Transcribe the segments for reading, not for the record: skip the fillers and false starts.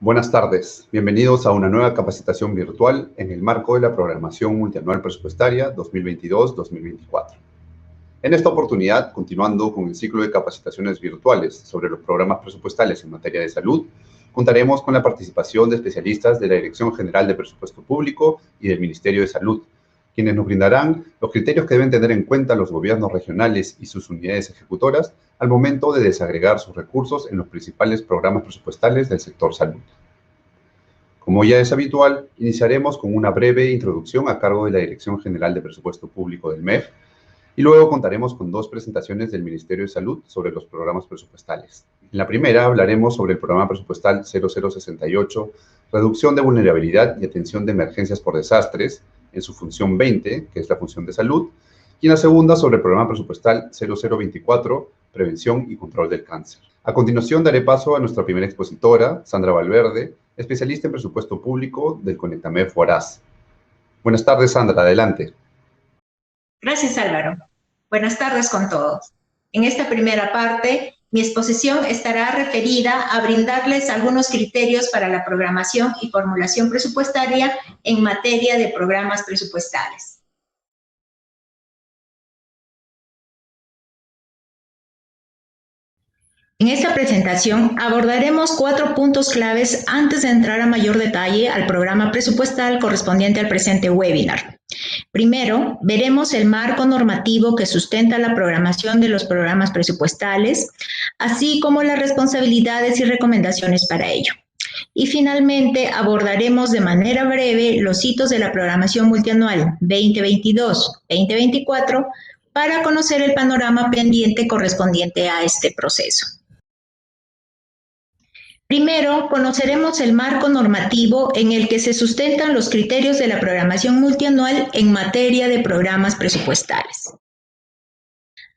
Buenas tardes, bienvenidos a una nueva capacitación virtual en el marco de la Programación Multianual Presupuestaria 2022-2024. En esta oportunidad, continuando con el ciclo de capacitaciones virtuales sobre los programas presupuestales en materia de salud, contaremos con la participación de especialistas de la Dirección General de Presupuesto Público y del Ministerio de Salud, quienes nos brindarán los criterios que deben tener en cuenta los gobiernos regionales y sus unidades ejecutoras al momento de desagregar sus recursos en los principales programas presupuestales del sector salud. Como ya es habitual, iniciaremos con una breve introducción a cargo de la Dirección General de Presupuesto Público del MEF y luego contaremos con dos presentaciones del Ministerio de Salud sobre los programas presupuestales. En la primera hablaremos sobre el programa presupuestal 0068, Reducción de Vulnerabilidad y Atención de Emergencias por Desastres, en su función 20, que es la función de salud, y en la segunda sobre el programa presupuestal 0024, Prevención y Control del Cáncer. A continuación daré paso a nuestra primera expositora, Sandra Valverde, especialista en presupuesto público del Conectamef Huaraz. Buenas tardes, Sandra, adelante. Gracias, Álvaro. Buenas tardes con todos. En esta primera parte, mi exposición estará referida a brindarles algunos criterios para la programación y formulación presupuestaria en materia de programas presupuestales. En esta presentación abordaremos 4 puntos claves antes de entrar a mayor detalle al programa presupuestal correspondiente al presente webinar. Primero, veremos el marco normativo que sustenta la programación de los programas presupuestales, así como las responsabilidades y recomendaciones para ello. Y finalmente, abordaremos de manera breve los hitos de la programación multianual 2022-2024 para conocer el panorama pendiente correspondiente a este proceso. Primero, conoceremos el marco normativo en el que se sustentan los criterios de la programación multianual en materia de programas presupuestales.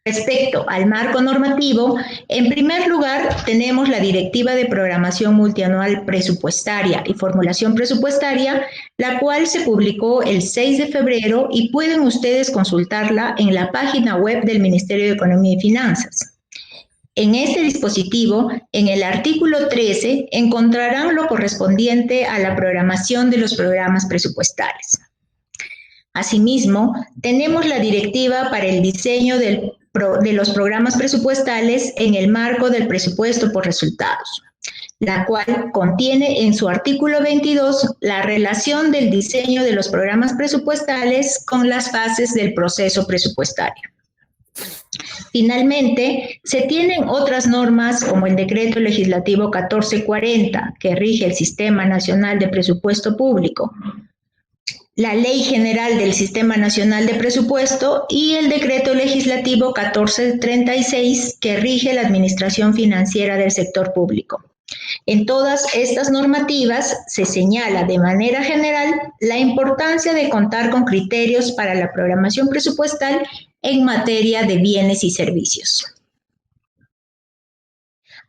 Respecto al marco normativo, en primer lugar tenemos la Directiva de Programación Multianual Presupuestaria y Formulación Presupuestaria, la cual se publicó el 6 de febrero y pueden ustedes consultarla en la página web del Ministerio de Economía y Finanzas. En este dispositivo, en el artículo 13, encontrarán lo correspondiente a la programación de los programas presupuestales. Asimismo, tenemos la Directiva para el diseño de los programas presupuestales en el marco del presupuesto por resultados, la cual contiene en su artículo 22 la relación del diseño de los programas presupuestales con las fases del proceso presupuestario. Finalmente, se tienen otras normas como el Decreto Legislativo 1440, que rige el Sistema Nacional de Presupuesto Público, la Ley General del Sistema Nacional de Presupuesto y el Decreto Legislativo 1436, que rige la Administración Financiera del Sector Público. En todas estas normativas se señala de manera general la importancia de contar con criterios para la programación presupuestal en materia de bienes y servicios.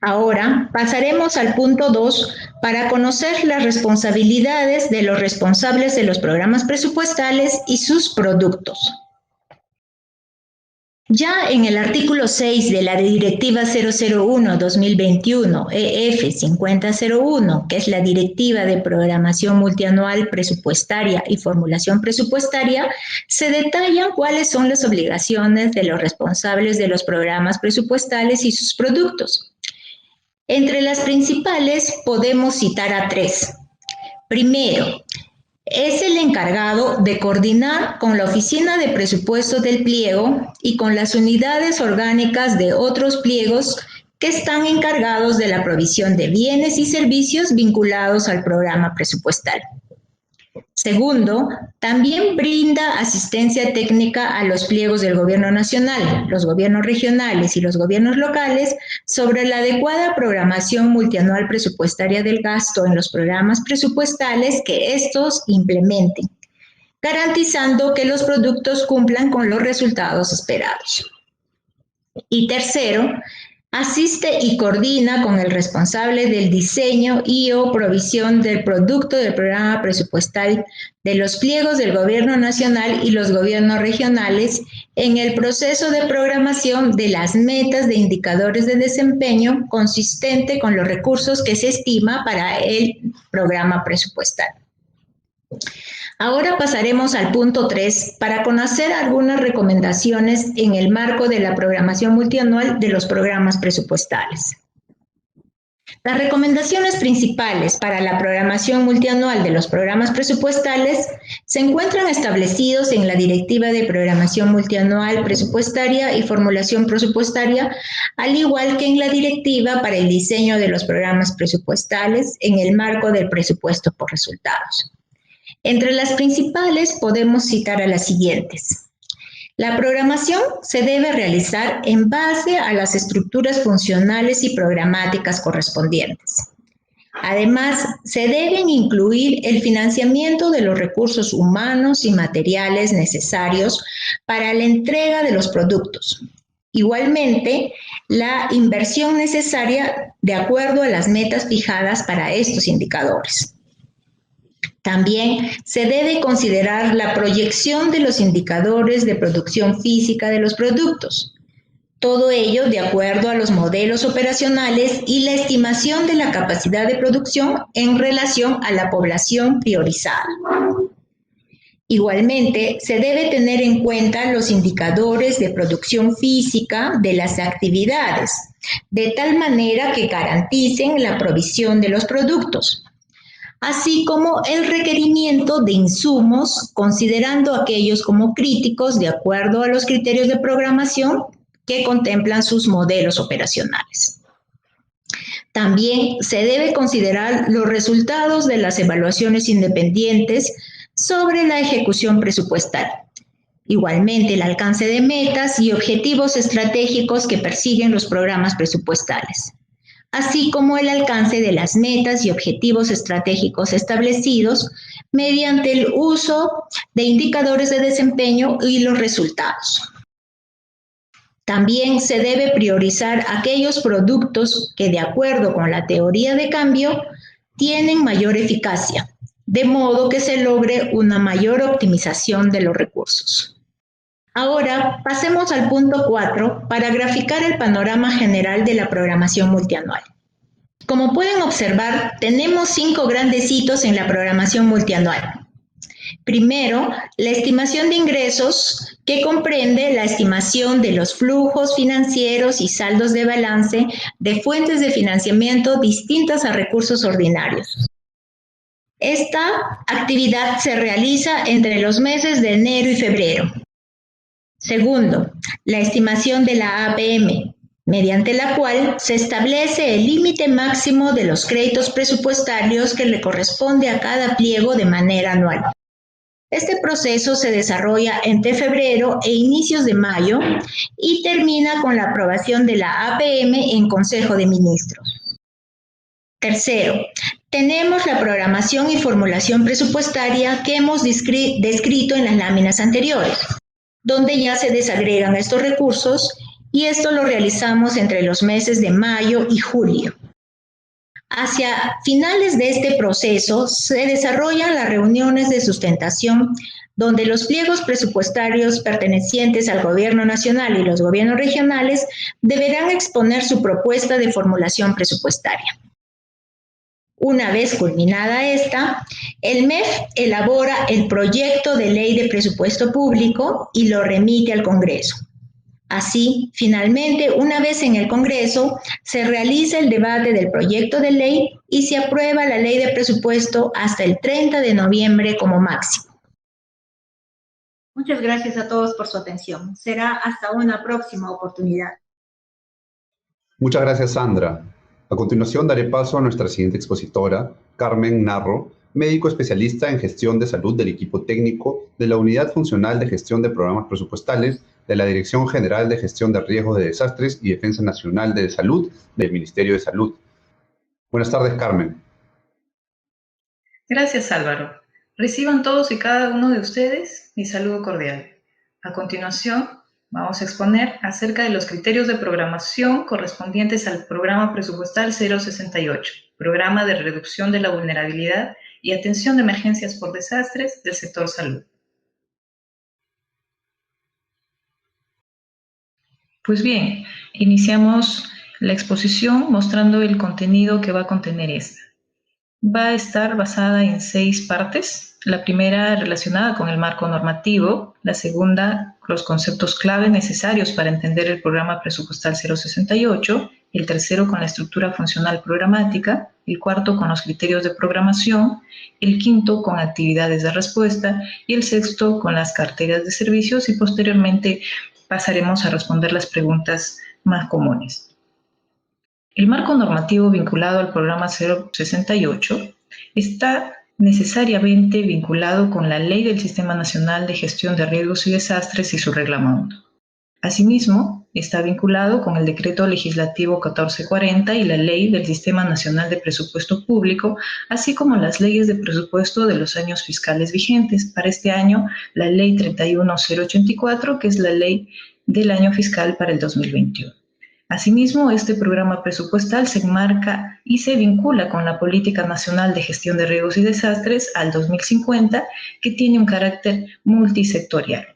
Ahora pasaremos al punto 2 para conocer las responsabilidades de los responsables de los programas presupuestales y sus productos. Ya en el artículo 6 de la Directiva 001-2021 EF 5001, que es la Directiva de Programación Multianual Presupuestaria y Formulación Presupuestaria, se detallan cuáles son las obligaciones de los responsables de los programas presupuestales y sus productos. Entre las principales podemos citar a 3. Primero, es el encargado de coordinar con la Oficina de Presupuestos del Pliego y con las unidades orgánicas de otros pliegos que están encargados de la provisión de bienes y servicios vinculados al programa presupuestal. Segundo, también brinda asistencia técnica a los pliegos del Gobierno Nacional, los gobiernos regionales y los gobiernos locales sobre la adecuada programación multianual presupuestaria del gasto en los programas presupuestales que estos implementen, garantizando que los productos cumplan con los resultados esperados. Y tercero, asiste y coordina con el responsable del diseño y/o provisión del producto del programa presupuestal de los pliegos del Gobierno Nacional y los gobiernos regionales en el proceso de programación de las metas de indicadores de desempeño consistente con los recursos que se estima para el programa presupuestal. Ahora pasaremos al punto 3 para conocer algunas recomendaciones en el marco de la programación multianual de los programas presupuestales. Las recomendaciones principales para la programación multianual de los programas presupuestales se encuentran establecidos en la Directiva de Programación Multianual Presupuestaria y Formulación Presupuestaria, al igual que en la Directiva para el diseño de los programas presupuestales en el marco del presupuesto por resultados. Entre las principales podemos citar a las siguientes. La programación se debe realizar en base a las estructuras funcionales y programáticas correspondientes. Además, se deben incluir el financiamiento de los recursos humanos y materiales necesarios para la entrega de los productos. Igualmente, la inversión necesaria de acuerdo a las metas fijadas para estos indicadores. También se debe considerar la proyección de los indicadores de producción física de los productos. Todo ello de acuerdo a los modelos operacionales y la estimación de la capacidad de producción en relación a la población priorizada. Igualmente, se debe tener en cuenta los indicadores de producción física de las actividades, de tal manera que garanticen la provisión de los productos, así como el requerimiento de insumos, considerando aquellos como críticos de acuerdo a los criterios de programación que contemplan sus modelos operacionales. También se debe considerar los resultados de las evaluaciones independientes sobre la ejecución presupuestal. Igualmente, el alcance de metas y objetivos estratégicos que persiguen los programas presupuestales, así como el alcance de las metas y objetivos estratégicos establecidos mediante el uso de indicadores de desempeño y los resultados. También se debe priorizar aquellos productos que, de acuerdo con la teoría de cambio, tienen mayor eficacia, de modo que se logre una mayor optimización de los recursos. Ahora, pasemos al punto 4 para graficar el panorama general de la programación multianual. Como pueden observar, tenemos 5 grandes hitos en la programación multianual. Primero, la estimación de ingresos, que comprende la estimación de los flujos financieros y saldos de balance de fuentes de financiamiento distintas a recursos ordinarios. Esta actividad se realiza entre los meses de enero y febrero. Segundo, la estimación de la APM, mediante la cual se establece el límite máximo de los créditos presupuestarios que le corresponde a cada pliego de manera anual. Este proceso se desarrolla entre febrero e inicios de mayo y termina con la aprobación de la APM en Consejo de Ministros. Tercero, tenemos la programación y formulación presupuestaria que hemos descrito en las láminas anteriores, donde ya se desagregan estos recursos y esto lo realizamos entre los meses de mayo y julio. Hacia finales de este proceso se desarrollan las reuniones de sustentación, donde los pliegos presupuestarios pertenecientes al Gobierno Nacional y los gobiernos regionales deberán exponer su propuesta de formulación presupuestaria. Una vez culminada esta, el MEF elabora el proyecto de ley de presupuesto público y lo remite al Congreso. Así, finalmente, una vez en el Congreso, se realiza el debate del proyecto de ley y se aprueba la ley de presupuesto hasta el 30 de noviembre como máximo. Muchas gracias a todos por su atención. Será hasta una próxima oportunidad. Muchas gracias, Sandra. A continuación daré paso a nuestra siguiente expositora, Carmen Narro, médico especialista en gestión de salud del equipo técnico de la Unidad Funcional de Gestión de Programas Presupuestales de la Dirección General de Gestión de Riesgos de Desastres y Defensa Nacional de Salud del Ministerio de Salud. Buenas tardes, Carmen. Gracias, Álvaro. Reciban todos y cada uno de ustedes mi saludo cordial. A continuación, vamos a exponer acerca de los criterios de programación correspondientes al Programa Presupuestal 068, Programa de Reducción de la Vulnerabilidad y Atención de Emergencias por Desastres del Sector Salud. Pues bien, iniciamos la exposición mostrando el contenido que va a contener esta. Va a estar basada en 6 partes. La primera relacionada con el marco normativo, la segunda, los conceptos clave necesarios para entender el programa presupuestal 068, el tercero con la estructura funcional programática, el cuarto con los criterios de programación, el quinto con actividades de respuesta y el sexto con las carteras de servicios, y posteriormente pasaremos a responder las preguntas más comunes. El marco normativo vinculado al programa 068 está necesariamente vinculado con la Ley del Sistema Nacional de Gestión de Riesgos y Desastres y su reglamento. Asimismo, está vinculado con el Decreto Legislativo 1440 y la Ley del Sistema Nacional de Presupuesto Público, así como las leyes de presupuesto de los años fiscales vigentes. Para este año, la Ley 31084, que es la ley del año fiscal para el 2021. Asimismo, este programa presupuestal se enmarca y se vincula con la Política Nacional de Gestión de Riesgos y Desastres al 2050, que tiene un carácter multisectorial.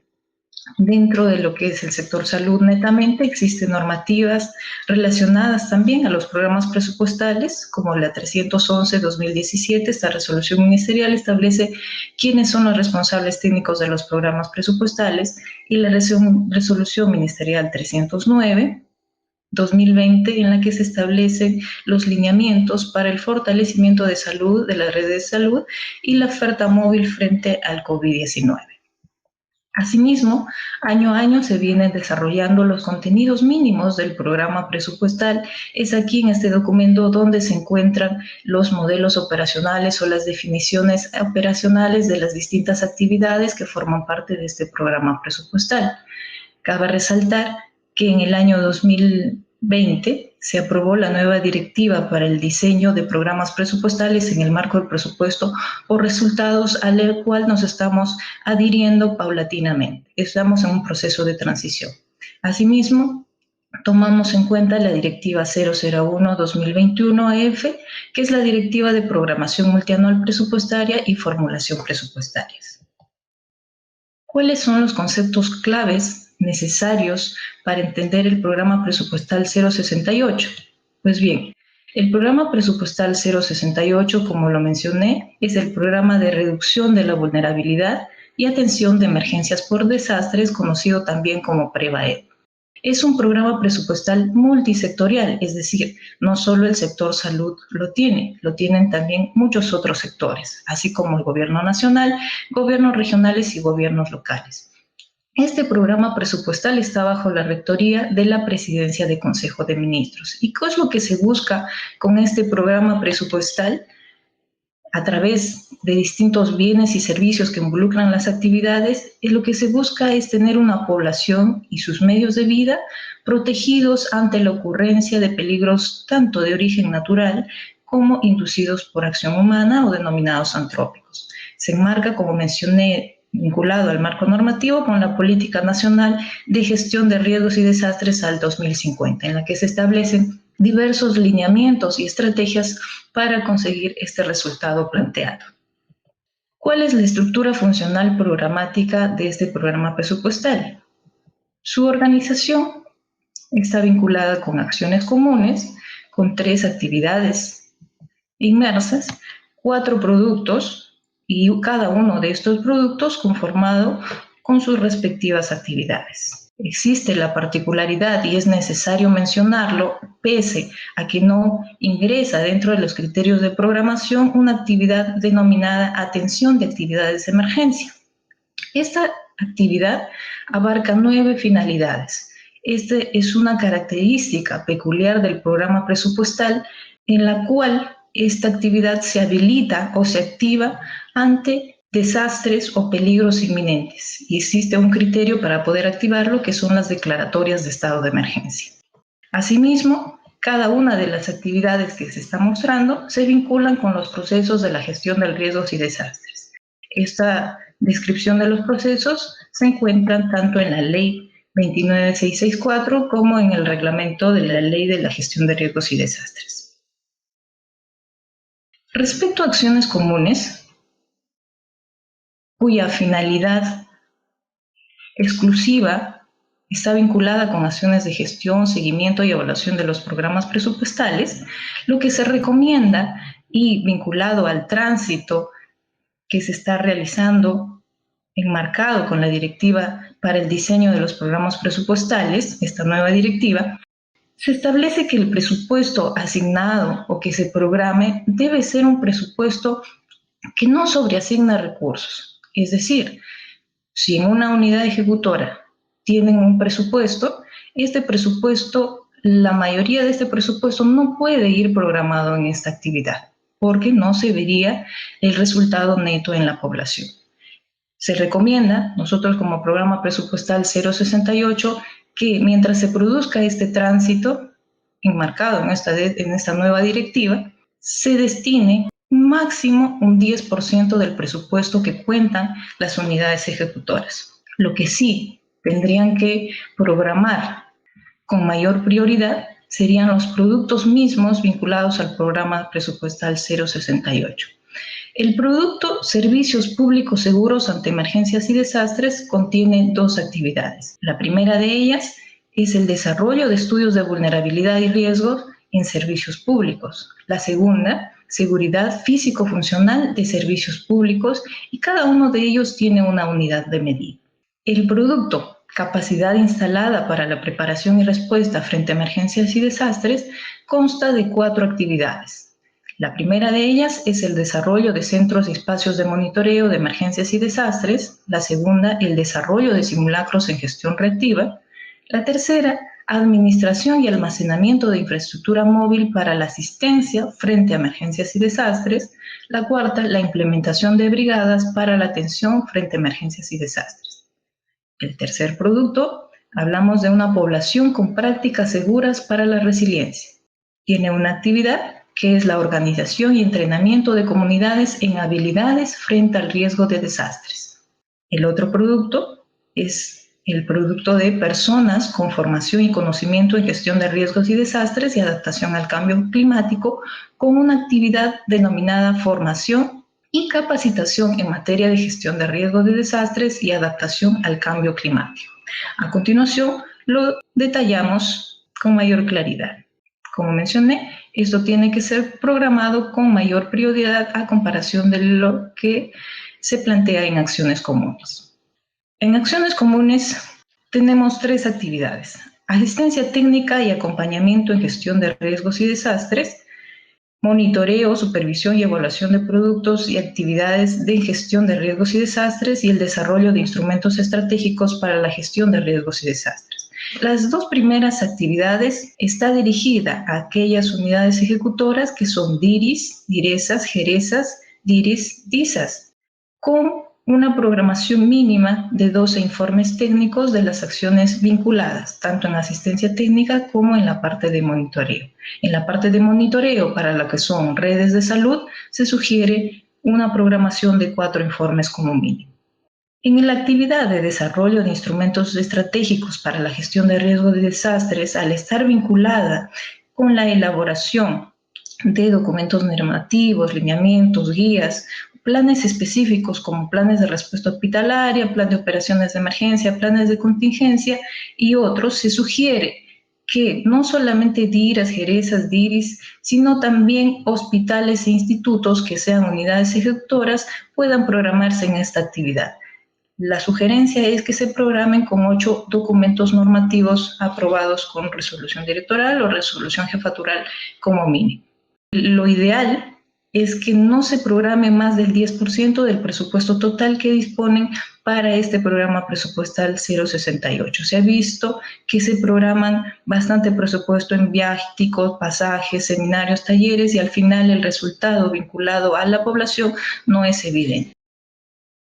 Dentro de lo que es el sector salud netamente, existen normativas relacionadas también a los programas presupuestales, como la 311-2017. Esta resolución ministerial establece quiénes son los responsables técnicos de los programas presupuestales, y la resolución ministerial 309-2020, en la que se establecen los lineamientos para el fortalecimiento de salud, de las redes de salud y la oferta móvil frente al COVID-19. Asimismo, año a año se vienen desarrollando los contenidos mínimos del programa presupuestal. Es aquí en este documento donde se encuentran los modelos operacionales o las definiciones operacionales de las distintas actividades que forman parte de este programa presupuestal. Cabe resaltar que en el año 2020 se aprobó la nueva directiva para el diseño de programas presupuestales en el marco del presupuesto por resultados, al cual nos estamos adhiriendo paulatinamente. Estamos en un proceso de transición. Asimismo, tomamos en cuenta la Directiva 001-2021-EF, que es la Directiva de Programación Multianual Presupuestaria y Formulación Presupuestarias. ¿Cuáles son los conceptos claves necesarios para entender el programa presupuestal 068? Pues bien, el programa presupuestal 068, como lo mencioné, es el programa de reducción de la vulnerabilidad y atención de emergencias por desastres, conocido también como PREVAED. Es un programa presupuestal multisectorial, es decir, no solo el sector salud lo tienen también muchos otros sectores, así como el gobierno nacional, gobiernos regionales y gobiernos locales. Este programa presupuestal está bajo la rectoría de la Presidencia del Consejo de Ministros. ¿Y qué es lo que se busca con este programa presupuestal? A través de distintos bienes y servicios que involucran las actividades, lo que se busca es tener una población y sus medios de vida protegidos ante la ocurrencia de peligros tanto de origen natural como inducidos por acción humana o denominados antrópicos. Se enmarca, como mencioné, vinculado al marco normativo con la Política Nacional de Gestión de Riesgos y Desastres al 2050, en la que se establecen diversos lineamientos y estrategias para conseguir este resultado planteado. ¿Cuál es la estructura funcional programática de este programa presupuestal? Su organización está vinculada con acciones comunes, con 3 actividades inmersas, 4 productos, y cada uno de estos productos conformado con sus respectivas actividades. Existe la particularidad, y es necesario mencionarlo, pese a que no ingresa dentro de los criterios de programación, una actividad denominada atención de actividades de emergencia. Esta actividad abarca 9 finalidades. Esta es una característica peculiar del programa presupuestal, en la cual esta actividad se habilita o se activa ante desastres o peligros inminentes, y existe un criterio para poder activarlo, que son las declaratorias de estado de emergencia. Asimismo, cada una de las actividades que se está mostrando se vinculan con los procesos de la gestión de riesgos y desastres. Esta descripción de los procesos se encuentra tanto en la Ley 29664 como en el reglamento de la Ley de la Gestión de Riesgos y Desastres. Respecto a acciones comunes, cuya finalidad exclusiva está vinculada con acciones de gestión, seguimiento y evaluación de los programas presupuestales, lo que se recomienda y vinculado al tránsito que se está realizando, enmarcado con la directiva para el diseño de los programas presupuestales, esta nueva directiva, se establece que el presupuesto asignado o que se programe debe ser un presupuesto que no sobreasigna recursos. Es decir, si en una unidad ejecutora tienen un presupuesto, la mayoría de este presupuesto no puede ir programado en esta actividad, porque no se vería el resultado neto en la población. Se recomienda, nosotros como programa presupuestal 068, que mientras se produzca este tránsito enmarcado en esta nueva directiva, se destine máximo un 10% del presupuesto que cuentan las unidades ejecutoras. Lo que sí tendrían que programar con mayor prioridad serían los productos mismos vinculados al programa presupuestal 068. El producto Servicios Públicos Seguros ante Emergencias y Desastres contiene dos actividades. La primera de ellas es el desarrollo de estudios de vulnerabilidad y riesgos en servicios públicos. La segunda, seguridad físico-funcional de servicios públicos, y cada uno de ellos tiene una unidad de medida. El producto Capacidad instalada para la preparación y respuesta frente a emergencias y desastres consta de 4 actividades. La primera de ellas es el desarrollo de centros y espacios de monitoreo de emergencias y desastres. La segunda, el desarrollo de simulacros en gestión reactiva. La tercera, administración y almacenamiento de infraestructura móvil para la asistencia frente a emergencias y desastres. La cuarta, la implementación de brigadas para la atención frente a emergencias y desastres. El tercer producto, hablamos de una población con prácticas seguras para la resiliencia. Tiene una actividad que es la organización y entrenamiento de comunidades en habilidades frente al riesgo de desastres. El otro producto es el producto de personas con formación y conocimiento en gestión de riesgos y desastres y adaptación al cambio climático, con una actividad denominada formación y capacitación en materia de gestión de riesgos de desastres y adaptación al cambio climático. A continuación, lo detallamos con mayor claridad. Como mencioné, esto tiene que ser programado con mayor prioridad a comparación de lo que se plantea en acciones comunes. En acciones comunes tenemos 3 actividades: asistencia técnica y acompañamiento en gestión de riesgos y desastres, monitoreo, supervisión y evaluación de productos y actividades de gestión de riesgos y desastres, y el desarrollo de instrumentos estratégicos para la gestión de riesgos y desastres. Las 2 primeras actividades está dirigida a aquellas unidades ejecutoras que son DIRIS, DIRESAS, GERESAS, DIRIS, DISAS, con una programación mínima de 12 informes técnicos de las acciones vinculadas, tanto en asistencia técnica como en la parte de monitoreo. En la parte de monitoreo, para lo que son redes de salud, se sugiere una programación de 4 informes como mínimo. En la actividad de desarrollo de instrumentos estratégicos para la gestión de riesgos de desastres, al estar vinculada con la elaboración de documentos normativos, lineamientos, guías, planes específicos como planes de respuesta hospitalaria, plan de operaciones de emergencia, planes de contingencia y otros, se sugiere que no solamente DIRAS, GERESAS, DIRIS, sino también hospitales e institutos que sean unidades ejecutoras puedan programarse en esta actividad. La sugerencia es que se programen con 8 documentos normativos aprobados con resolución directoral o resolución jefatural como mínimo. Lo ideal es que no se programe más del 10% del presupuesto total que disponen para este programa presupuestal 068. Se ha visto que se programan bastante presupuesto en viáticos, pasajes, seminarios, talleres, y al final el resultado vinculado a la población no es evidente.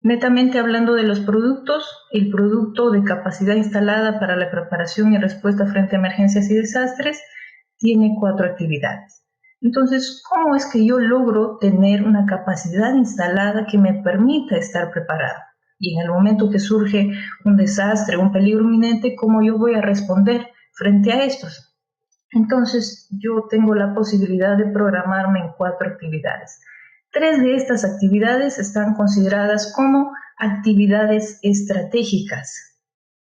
Netamente hablando de los productos, el producto de capacidad instalada para la preparación y respuesta frente a emergencias y desastres tiene 4 actividades. Entonces, ¿cómo es que yo logro tener una capacidad instalada que me permita estar preparado? Y en el momento que surge un desastre, un peligro inminente, ¿cómo yo voy a responder frente a estos? Entonces, yo tengo la posibilidad de programarme en 4 actividades. 3 de estas actividades están consideradas como actividades estratégicas.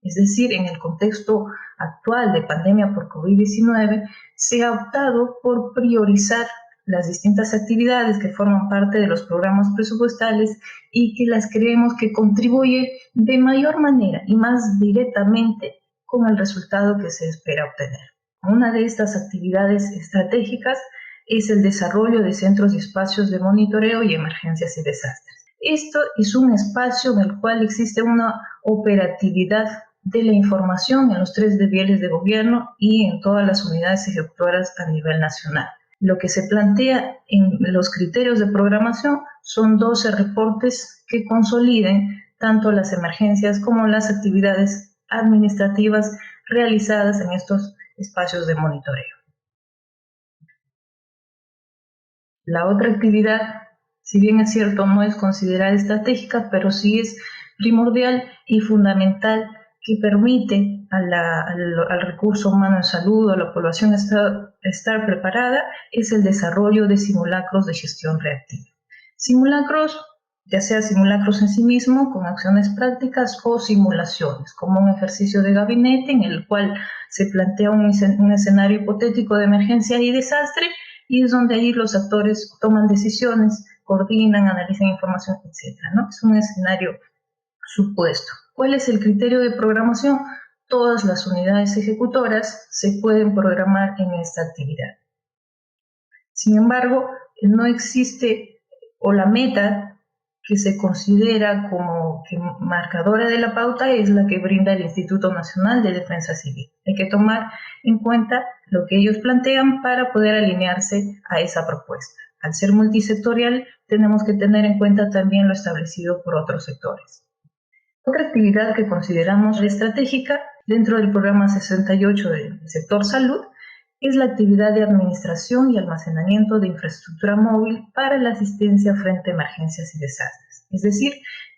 Es decir, en el contexto actual de pandemia por COVID-19, se ha optado por priorizar las distintas actividades que forman parte de los programas presupuestales y que las creemos que contribuyen de mayor manera y más directamente con el resultado que se espera obtener. Una de estas actividades estratégicas es el desarrollo de centros y espacios de monitoreo y emergencias y desastres. Esto es un espacio en el cual existe una operatividad de la información en los 3 niveles de gobierno y en todas las unidades ejecutoras a nivel nacional. Lo que se plantea en los criterios de programación son 12 reportes que consoliden tanto las emergencias como las actividades administrativas realizadas en estos espacios de monitoreo. La otra actividad, si bien es cierto, no es considerada estratégica, pero sí es primordial y fundamental que permite al recurso humano en salud o a la población estar preparada, es el desarrollo de simulacros de gestión reactiva. Simulacros, ya sea simulacros en sí mismo, con acciones prácticas o simulaciones, como un ejercicio de gabinete en el cual se plantea un escenario hipotético de emergencia y desastre, y es donde ahí los actores toman decisiones, coordinan, analizan información, etc., ¿no? Es un escenario supuesto. ¿Cuál es el criterio de programación? Todas las unidades ejecutoras se pueden programar en esta actividad. Sin embargo, no existe, o la meta que se considera como que marcadora de la pauta es la que brinda el Instituto Nacional de Defensa Civil. Hay que tomar en cuenta lo que ellos plantean para poder alinearse a esa propuesta. Al ser multisectorial, tenemos que tener en cuenta también lo establecido por otros sectores. Otra actividad que consideramos estratégica dentro del programa 68 del sector salud es la actividad de administración y almacenamiento de infraestructura móvil para la asistencia frente a emergencias y desastres. Es decir,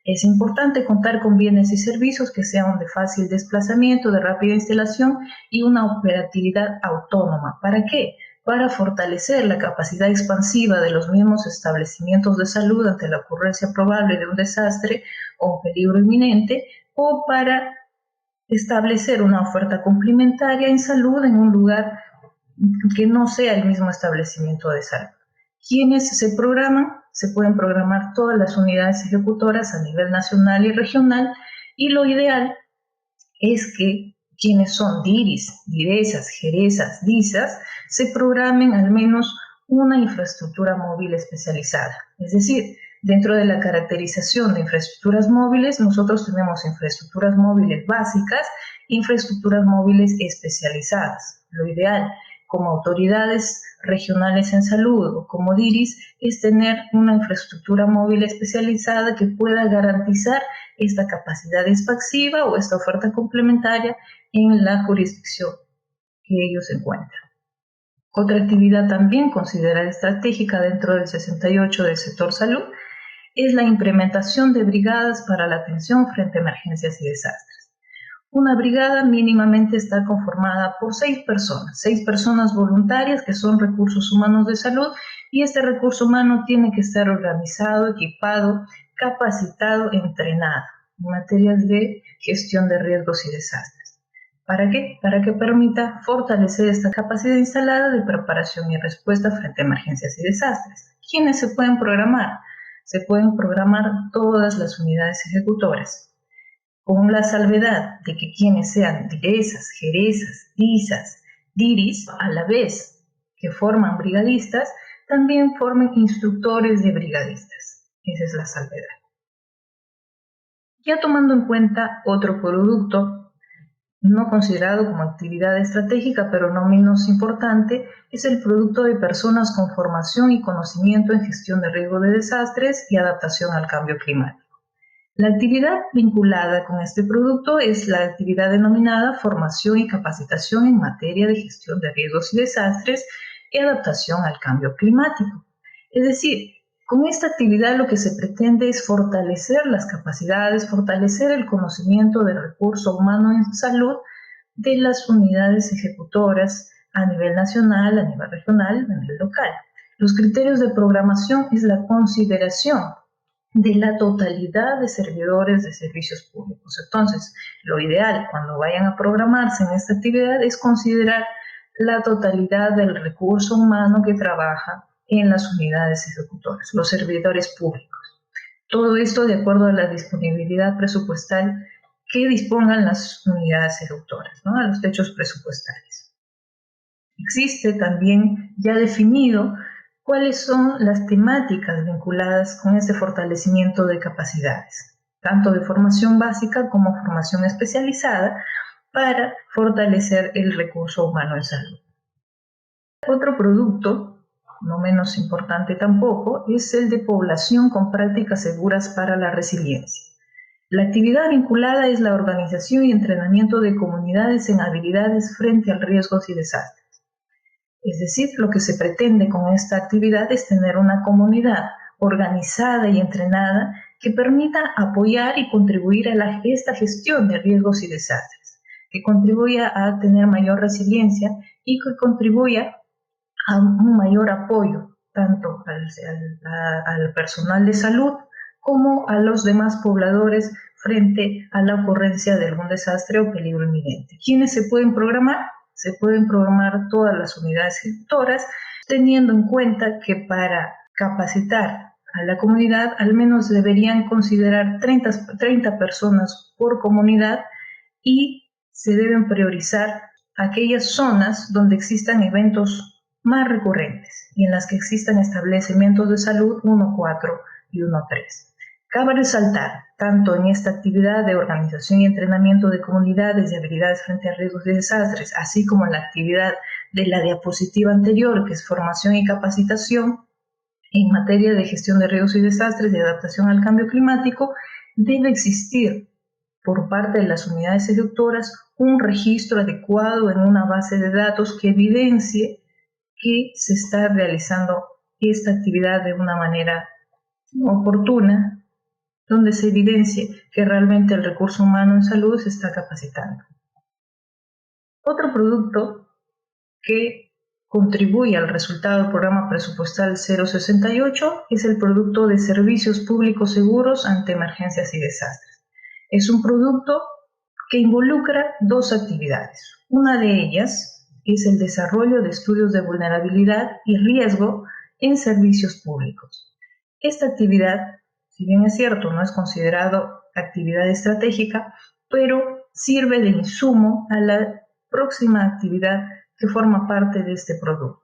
es importante contar con bienes y servicios que sean de fácil desplazamiento, de rápida instalación y una operatividad autónoma. ¿Para qué? Para fortalecer la capacidad expansiva de los mismos establecimientos de salud ante la ocurrencia probable de un desastre o un peligro inminente, o para establecer una oferta complementaria en salud en un lugar que no sea el mismo establecimiento de salud. ¿Quiénes se programan? Se pueden programar todas las unidades ejecutoras a nivel nacional y regional, y lo ideal es que quienes son DIRIS, DIRESAS, GERESAS, DISAS, se programen al menos una infraestructura móvil especializada. Es decir, dentro de la caracterización de infraestructuras móviles, nosotros tenemos infraestructuras móviles básicas, infraestructuras móviles especializadas. Lo ideal, como autoridades regionales en salud o como DIRIS, es tener una infraestructura móvil especializada que pueda garantizar esta capacidad expansiva o esta oferta complementaria en la jurisdicción que ellos encuentran. Otra actividad también considerada estratégica dentro del 68 del sector salud es la implementación de brigadas para la atención frente a emergencias y desastres. Una brigada mínimamente está conformada por 6 personas voluntarias que son recursos humanos de salud, y este recurso humano tiene que estar organizado, equipado, capacitado, entrenado en materias de gestión de riesgos y desastres. ¿Para qué? Para que permita fortalecer esta capacidad instalada de preparación y respuesta frente a emergencias y desastres. ¿Quiénes se pueden programar? Se pueden programar todas las unidades ejecutoras, con la salvedad de que quienes sean DIRESAS, GERESAS, DISAS, DIRIS, a la vez que forman brigadistas, también formen instructores de brigadistas. Esa es la salvedad. Ya tomando en cuenta otro producto no considerado como actividad estratégica, pero no menos importante, es el producto de personas con formación y conocimiento en gestión de riesgo de desastres y adaptación al cambio climático. La actividad vinculada con este producto es la actividad denominada formación y capacitación en materia de gestión de riesgos y desastres y adaptación al cambio climático. Es decir, con esta actividad lo que se pretende es fortalecer las capacidades, fortalecer el conocimiento del recurso humano en salud de las unidades ejecutoras a nivel nacional, a nivel regional, a nivel local. Los criterios de programación es la consideración de la totalidad de servidores de servicios públicos. Entonces, lo ideal cuando vayan a programarse en esta actividad es considerar la totalidad del recurso humano que trabaja en las unidades ejecutoras, los servidores públicos. Todo esto de acuerdo a la disponibilidad presupuestal que dispongan las unidades ejecutoras, ¿no? A los techos presupuestarios. Existe también ya definido cuáles son las temáticas vinculadas con este fortalecimiento de capacidades, tanto de formación básica como formación especializada, para fortalecer el recurso humano en salud. Otro producto, no menos importante tampoco, es el de población con prácticas seguras para la resiliencia. La actividad vinculada es la organización y entrenamiento de comunidades en habilidades frente a riesgos y desastres. Es decir, lo que se pretende con esta actividad es tener una comunidad organizada y entrenada que permita apoyar y contribuir a esta gestión de riesgos y desastres, que contribuya a tener mayor resiliencia y que contribuya a un mayor apoyo tanto al personal de salud como a los demás pobladores frente a la ocurrencia de algún desastre o peligro inminente. ¿Quiénes se pueden programar? Se pueden programar todas las unidades ejecutoras, teniendo en cuenta que para capacitar a la comunidad al menos deberían considerar 30 personas por comunidad y se deben priorizar aquellas zonas donde existan eventos más recurrentes y en las que existan establecimientos de salud 1.4 y 1.3. Cabe resaltar, tanto en esta actividad de organización y entrenamiento de comunidades y habilidades frente a riesgos y desastres, así como en la actividad de la diapositiva anterior, que es formación y capacitación en materia de gestión de riesgos y desastres y adaptación al cambio climático, debe existir por parte de las unidades ejecutoras un registro adecuado en una base de datos que evidencie que se está realizando esta actividad de una manera oportuna, donde se evidencie que realmente el recurso humano en salud se está capacitando. Otro producto que contribuye al resultado del programa presupuestal 068 es el producto de servicios públicos seguros ante emergencias y desastres. Es un producto que involucra dos actividades. Una de ellas es el desarrollo de estudios de vulnerabilidad y riesgo en servicios públicos. Esta actividad, si bien es cierto, no es considerado actividad estratégica, pero sirve de insumo a la próxima actividad que forma parte de este producto.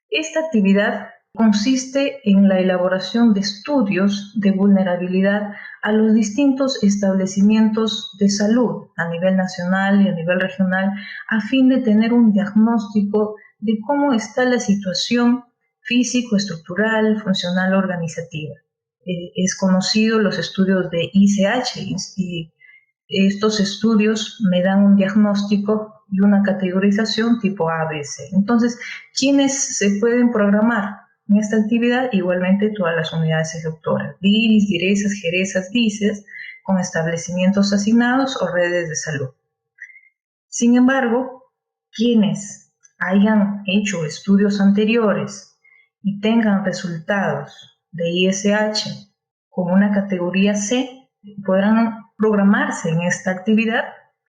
Esta actividad consiste en la elaboración de estudios de vulnerabilidad a los distintos establecimientos de salud a nivel nacional y a nivel regional, a fin de tener un diagnóstico de cómo está la situación físico, estructural, funcional, organizativa. Es conocido los estudios de ICH y estos estudios me dan un diagnóstico y una categorización tipo ABC. Entonces, ¿quiénes se pueden programar en esta actividad? Igualmente todas las unidades ejecutoras, DIRIS, DIRESAS, JERESAS, DICES, con establecimientos asignados o redes de salud. Sin embargo, quienes hayan hecho estudios anteriores y tengan resultados de ISH con una categoría C, podrán programarse en esta actividad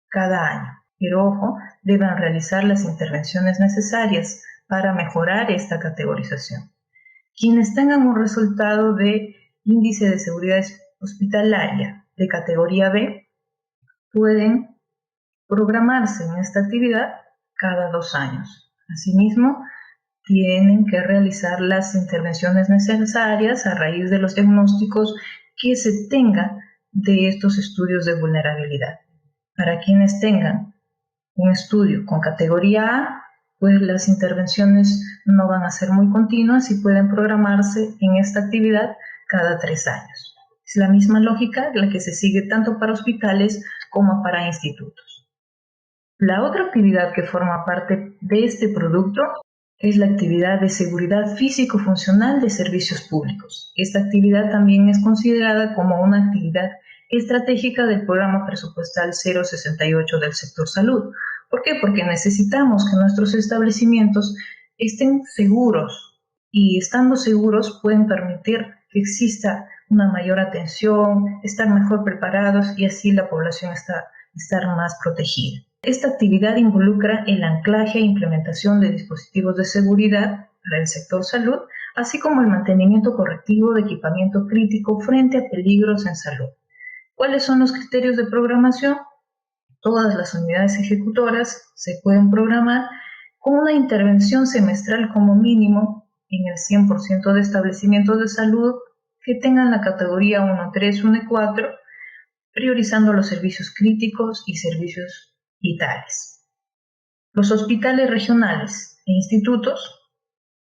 cada año. Pero ojo, deben realizar las intervenciones necesarias para mejorar esta categorización. Quienes tengan un resultado de índice de seguridad hospitalaria de categoría B pueden programarse en esta actividad cada 2 años. Asimismo, tienen que realizar las intervenciones necesarias a raíz de los diagnósticos que se tengan de estos estudios de vulnerabilidad. Para quienes tengan un estudio con categoría A, pues las intervenciones no van a ser muy continuas y pueden programarse en esta actividad cada 3 años. Es la misma lógica la que se sigue tanto para hospitales como para institutos. La otra actividad que forma parte de este producto es la actividad de seguridad físico-funcional de servicios públicos. Esta actividad también es considerada como una actividad estratégica del programa presupuestal 068 del sector salud. ¿Por qué? Porque necesitamos que nuestros establecimientos estén seguros y estando seguros pueden permitir que exista una mayor atención, estar mejor preparados y así la población estar más protegida. Esta actividad involucra el anclaje e implementación de dispositivos de seguridad para el sector salud, así como el mantenimiento correctivo de equipamiento crítico frente a peligros en salud. ¿Cuáles son los criterios de programación? Todas las unidades ejecutoras se pueden programar con una intervención semestral como mínimo en el 100% de establecimientos de salud que tengan la categoría 1.3, 1.4, priorizando los servicios críticos y servicios vitales. Los hospitales regionales e institutos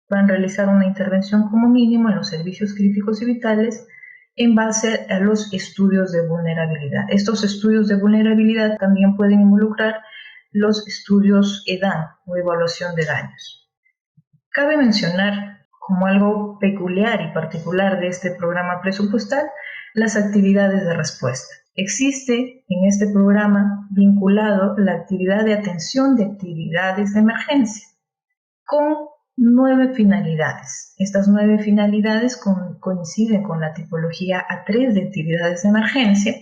van a realizar una intervención como mínimo en los servicios críticos y vitales en base a los estudios de vulnerabilidad. Estos estudios de vulnerabilidad también pueden involucrar los estudios EDAN o evaluación de daños. Cabe mencionar como algo peculiar y particular de este programa presupuestal las actividades de respuesta. Existe en este programa vinculado la actividad de atención de actividades de emergencia con 9 finalidades. Estas 9 finalidades coinciden con la tipología A3 de actividades de emergencia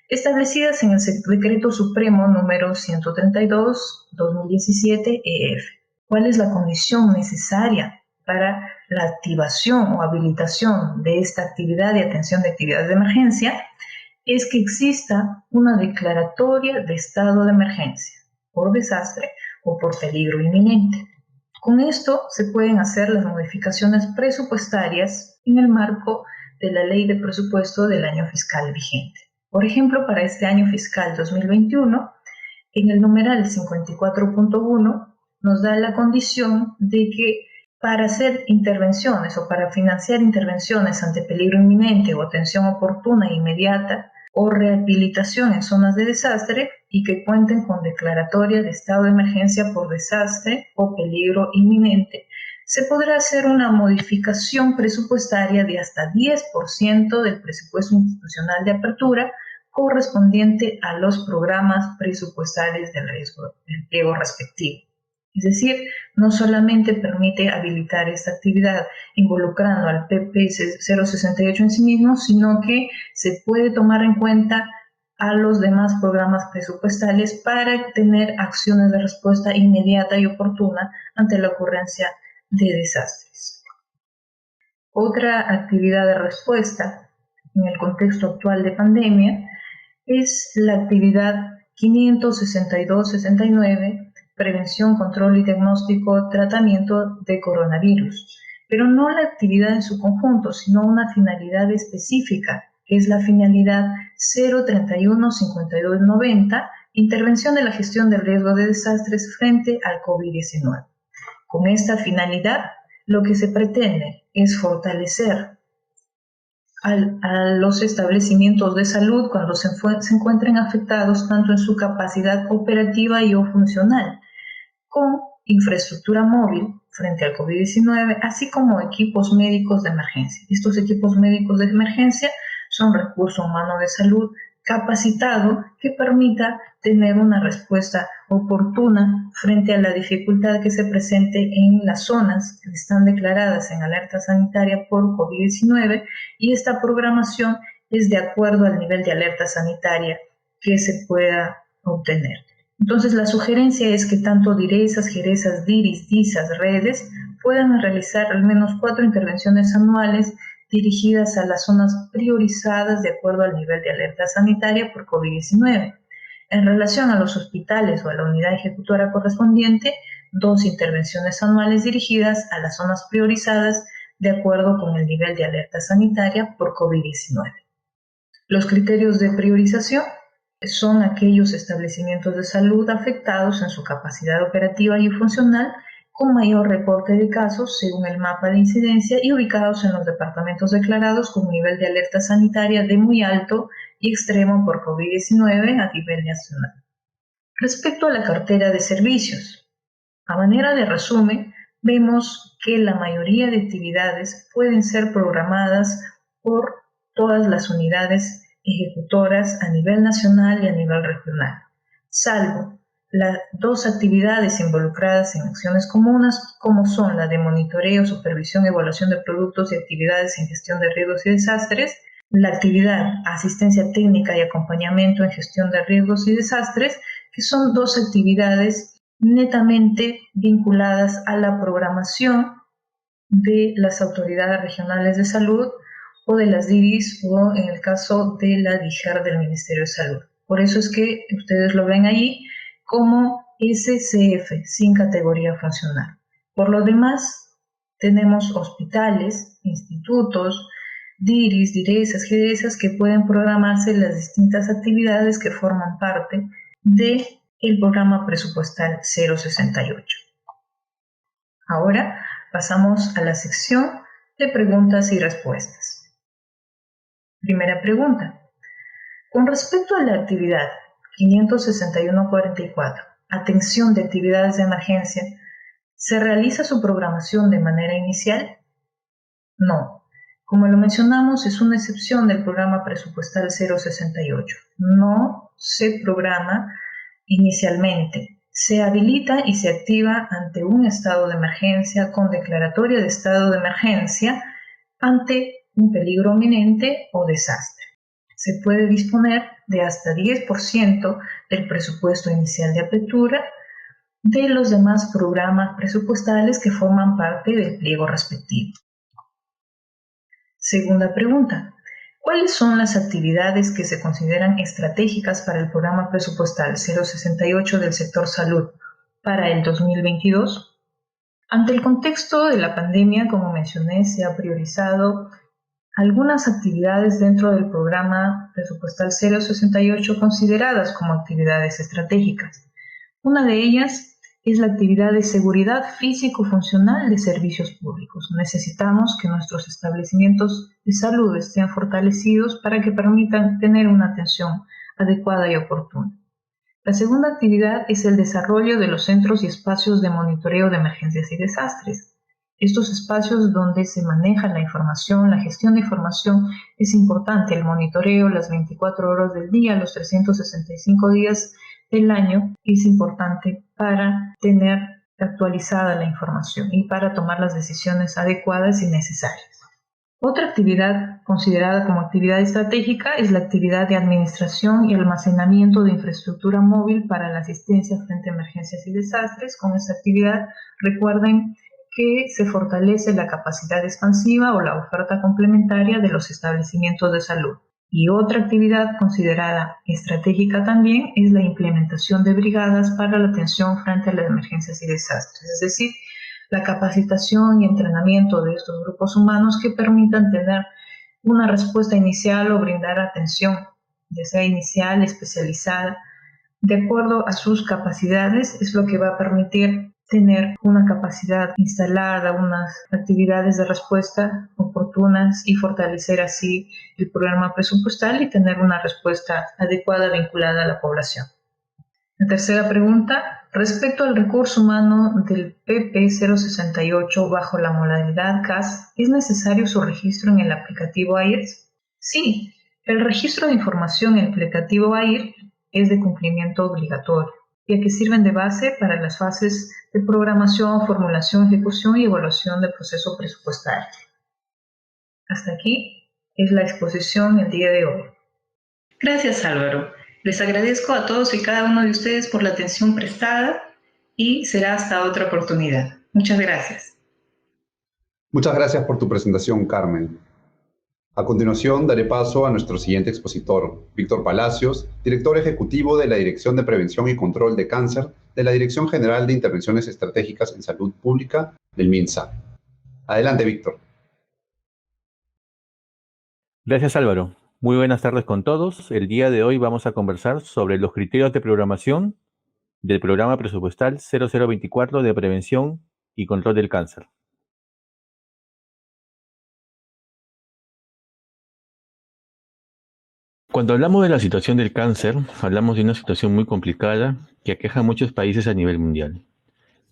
establecidas en el Decreto Supremo número 132/2017 EF. ¿Cuál es la condición necesaria para la activación o habilitación de esta actividad de atención de actividades de emergencia? Es que exista una declaratoria de estado de emergencia por desastre o por peligro inminente. Con esto se pueden hacer las modificaciones presupuestarias en el marco de la Ley de Presupuesto del año fiscal vigente. Por ejemplo, para este año fiscal 2021, en el numeral 54.1 nos da la condición de que para hacer intervenciones o para financiar intervenciones ante peligro inminente o atención oportuna e inmediata o rehabilitación en zonas de desastre y que cuenten con declaratoria de estado de emergencia por desastre o peligro inminente, se podrá hacer una modificación presupuestaria de hasta 10% del presupuesto institucional de apertura correspondiente a los programas presupuestales del pliego respectivo. Es decir, no solamente permite habilitar esta actividad involucrando al PP 068 en sí mismo, sino que se puede tomar en cuenta a los demás programas presupuestales para tener acciones de respuesta inmediata y oportuna ante la ocurrencia de desastres. Otra actividad de respuesta en el contexto actual de pandemia es la actividad 562-69, prevención, control y diagnóstico, tratamiento de coronavirus, pero no la actividad en su conjunto, sino una finalidad específica, que es la finalidad 031-5290, intervención de la gestión del riesgo de desastres frente al COVID-19. Con esta finalidad, lo que se pretende es fortalecer a los establecimientos de salud cuando se encuentren afectados tanto en su capacidad operativa y o funcional, con infraestructura móvil frente al COVID-19, así como equipos médicos de emergencia. Estos equipos médicos de emergencia son recurso humano de salud capacitado que permita tener una respuesta oportuna frente a la dificultad que se presente en las zonas que están declaradas en alerta sanitaria por COVID-19, y esta programación es de acuerdo al nivel de alerta sanitaria que se pueda obtener. Entonces, la sugerencia es que tanto DIRESAS, GERESAS, DIRIS, DISAS, redes puedan realizar al menos 4 intervenciones anuales dirigidas a las zonas priorizadas de acuerdo al nivel de alerta sanitaria por COVID-19. En relación a los hospitales o a la unidad ejecutora correspondiente, 2 intervenciones anuales dirigidas a las zonas priorizadas de acuerdo con el nivel de alerta sanitaria por COVID-19. Los criterios de priorización son aquellos establecimientos de salud afectados en su capacidad operativa y funcional con mayor reporte de casos según el mapa de incidencia y ubicados en los departamentos declarados con nivel de alerta sanitaria de muy alto y extremo por COVID-19 a nivel nacional. Respecto a la cartera de servicios, a manera de resumen, vemos que la mayoría de actividades pueden ser programadas por todas las unidades ejecutoras a nivel nacional y a nivel regional, salvo las 2 actividades involucradas en acciones comunes, como son la de monitoreo, supervisión y evaluación de productos y actividades en gestión de riesgos y desastres, la actividad asistencia técnica y acompañamiento en gestión de riesgos y desastres, que son dos actividades netamente vinculadas a la programación de las autoridades regionales de salud o de las DIRIS o en el caso de la DIGER del Ministerio de Salud. Por eso es que ustedes lo ven ahí como SCF, sin categoría funcional. Por lo demás, tenemos hospitales, institutos, DIRIS, DIRESAS, GDESAS que pueden programarse las distintas actividades que forman parte del programa presupuestal 068. Ahora pasamos a la sección de preguntas y respuestas. Primera pregunta. Con respecto a la actividad 561.44, atención de actividades de emergencia, ¿se realiza su programación de manera inicial? No. Como lo mencionamos, es una excepción del programa presupuestal 068. No se programa inicialmente. Se habilita y se activa ante un estado de emergencia con declaratoria de estado de emergencia ante un peligro inminente o desastre. Se puede disponer de hasta 10% del presupuesto inicial de apertura de los demás programas presupuestales que forman parte del pliego respectivo. Segunda pregunta. ¿Cuáles son las actividades que se consideran estratégicas para el programa presupuestal 068 del sector salud para el 2022? Ante el contexto de la pandemia, como mencioné, se ha priorizado algunas actividades dentro del programa presupuestal 068 consideradas como actividades estratégicas. Una de ellas es la actividad de seguridad físico-funcional de servicios públicos. Necesitamos que nuestros establecimientos de salud estén fortalecidos para que permitan tener una atención adecuada y oportuna. La segunda actividad es el desarrollo de los centros y espacios de monitoreo de emergencias y desastres. Estos espacios donde se maneja la información, la gestión de información, es importante. El monitoreo las 24 horas del día, los 365 días del año, es importante para tener actualizada la información y para tomar las decisiones adecuadas y necesarias. Otra actividad considerada como actividad estratégica es la actividad de administración y almacenamiento de infraestructura móvil para la asistencia frente a emergencias y desastres. Con esta actividad, recuerden que se fortalece la capacidad expansiva o la oferta complementaria de los establecimientos de salud. Y otra actividad considerada estratégica también es la implementación de brigadas para la atención frente a las emergencias y desastres, es decir, la capacitación y entrenamiento de estos grupos humanos que permitan tener una respuesta inicial o brindar atención, ya sea inicial, especializada, de acuerdo a sus capacidades, es lo que va a permitir tener una capacidad instalada, unas actividades de respuesta oportunas y fortalecer así el programa presupuestal y tener una respuesta adecuada vinculada a la población. La tercera pregunta, respecto al recurso humano del PP 068 bajo la modalidad CAS, ¿es necesario su registro en el aplicativo AIRS? Sí, el registro de información en el aplicativo AIR es de cumplimiento obligatorio, ya que sirven de base para las fases de programación, formulación, ejecución y evaluación del proceso presupuestario. Hasta aquí es la exposición el día de hoy. Gracias, Álvaro. Les agradezco a todos y cada uno de ustedes por la atención prestada y será hasta otra oportunidad. Muchas gracias. Muchas gracias por tu presentación, Carmen. A continuación, daré paso a nuestro siguiente expositor, Víctor Palacios, director ejecutivo de la Dirección de Prevención y Control de Cáncer de la Dirección General de Intervenciones Estratégicas en Salud Pública del MINSA. Adelante, Víctor. Gracias, Álvaro. Muy buenas tardes con todos. El día de hoy vamos a conversar sobre los criterios de programación del Programa Presupuestal 0024 de Prevención y Control del Cáncer. Cuando hablamos de la situación del cáncer, hablamos de una situación muy complicada que aqueja a muchos países a nivel mundial.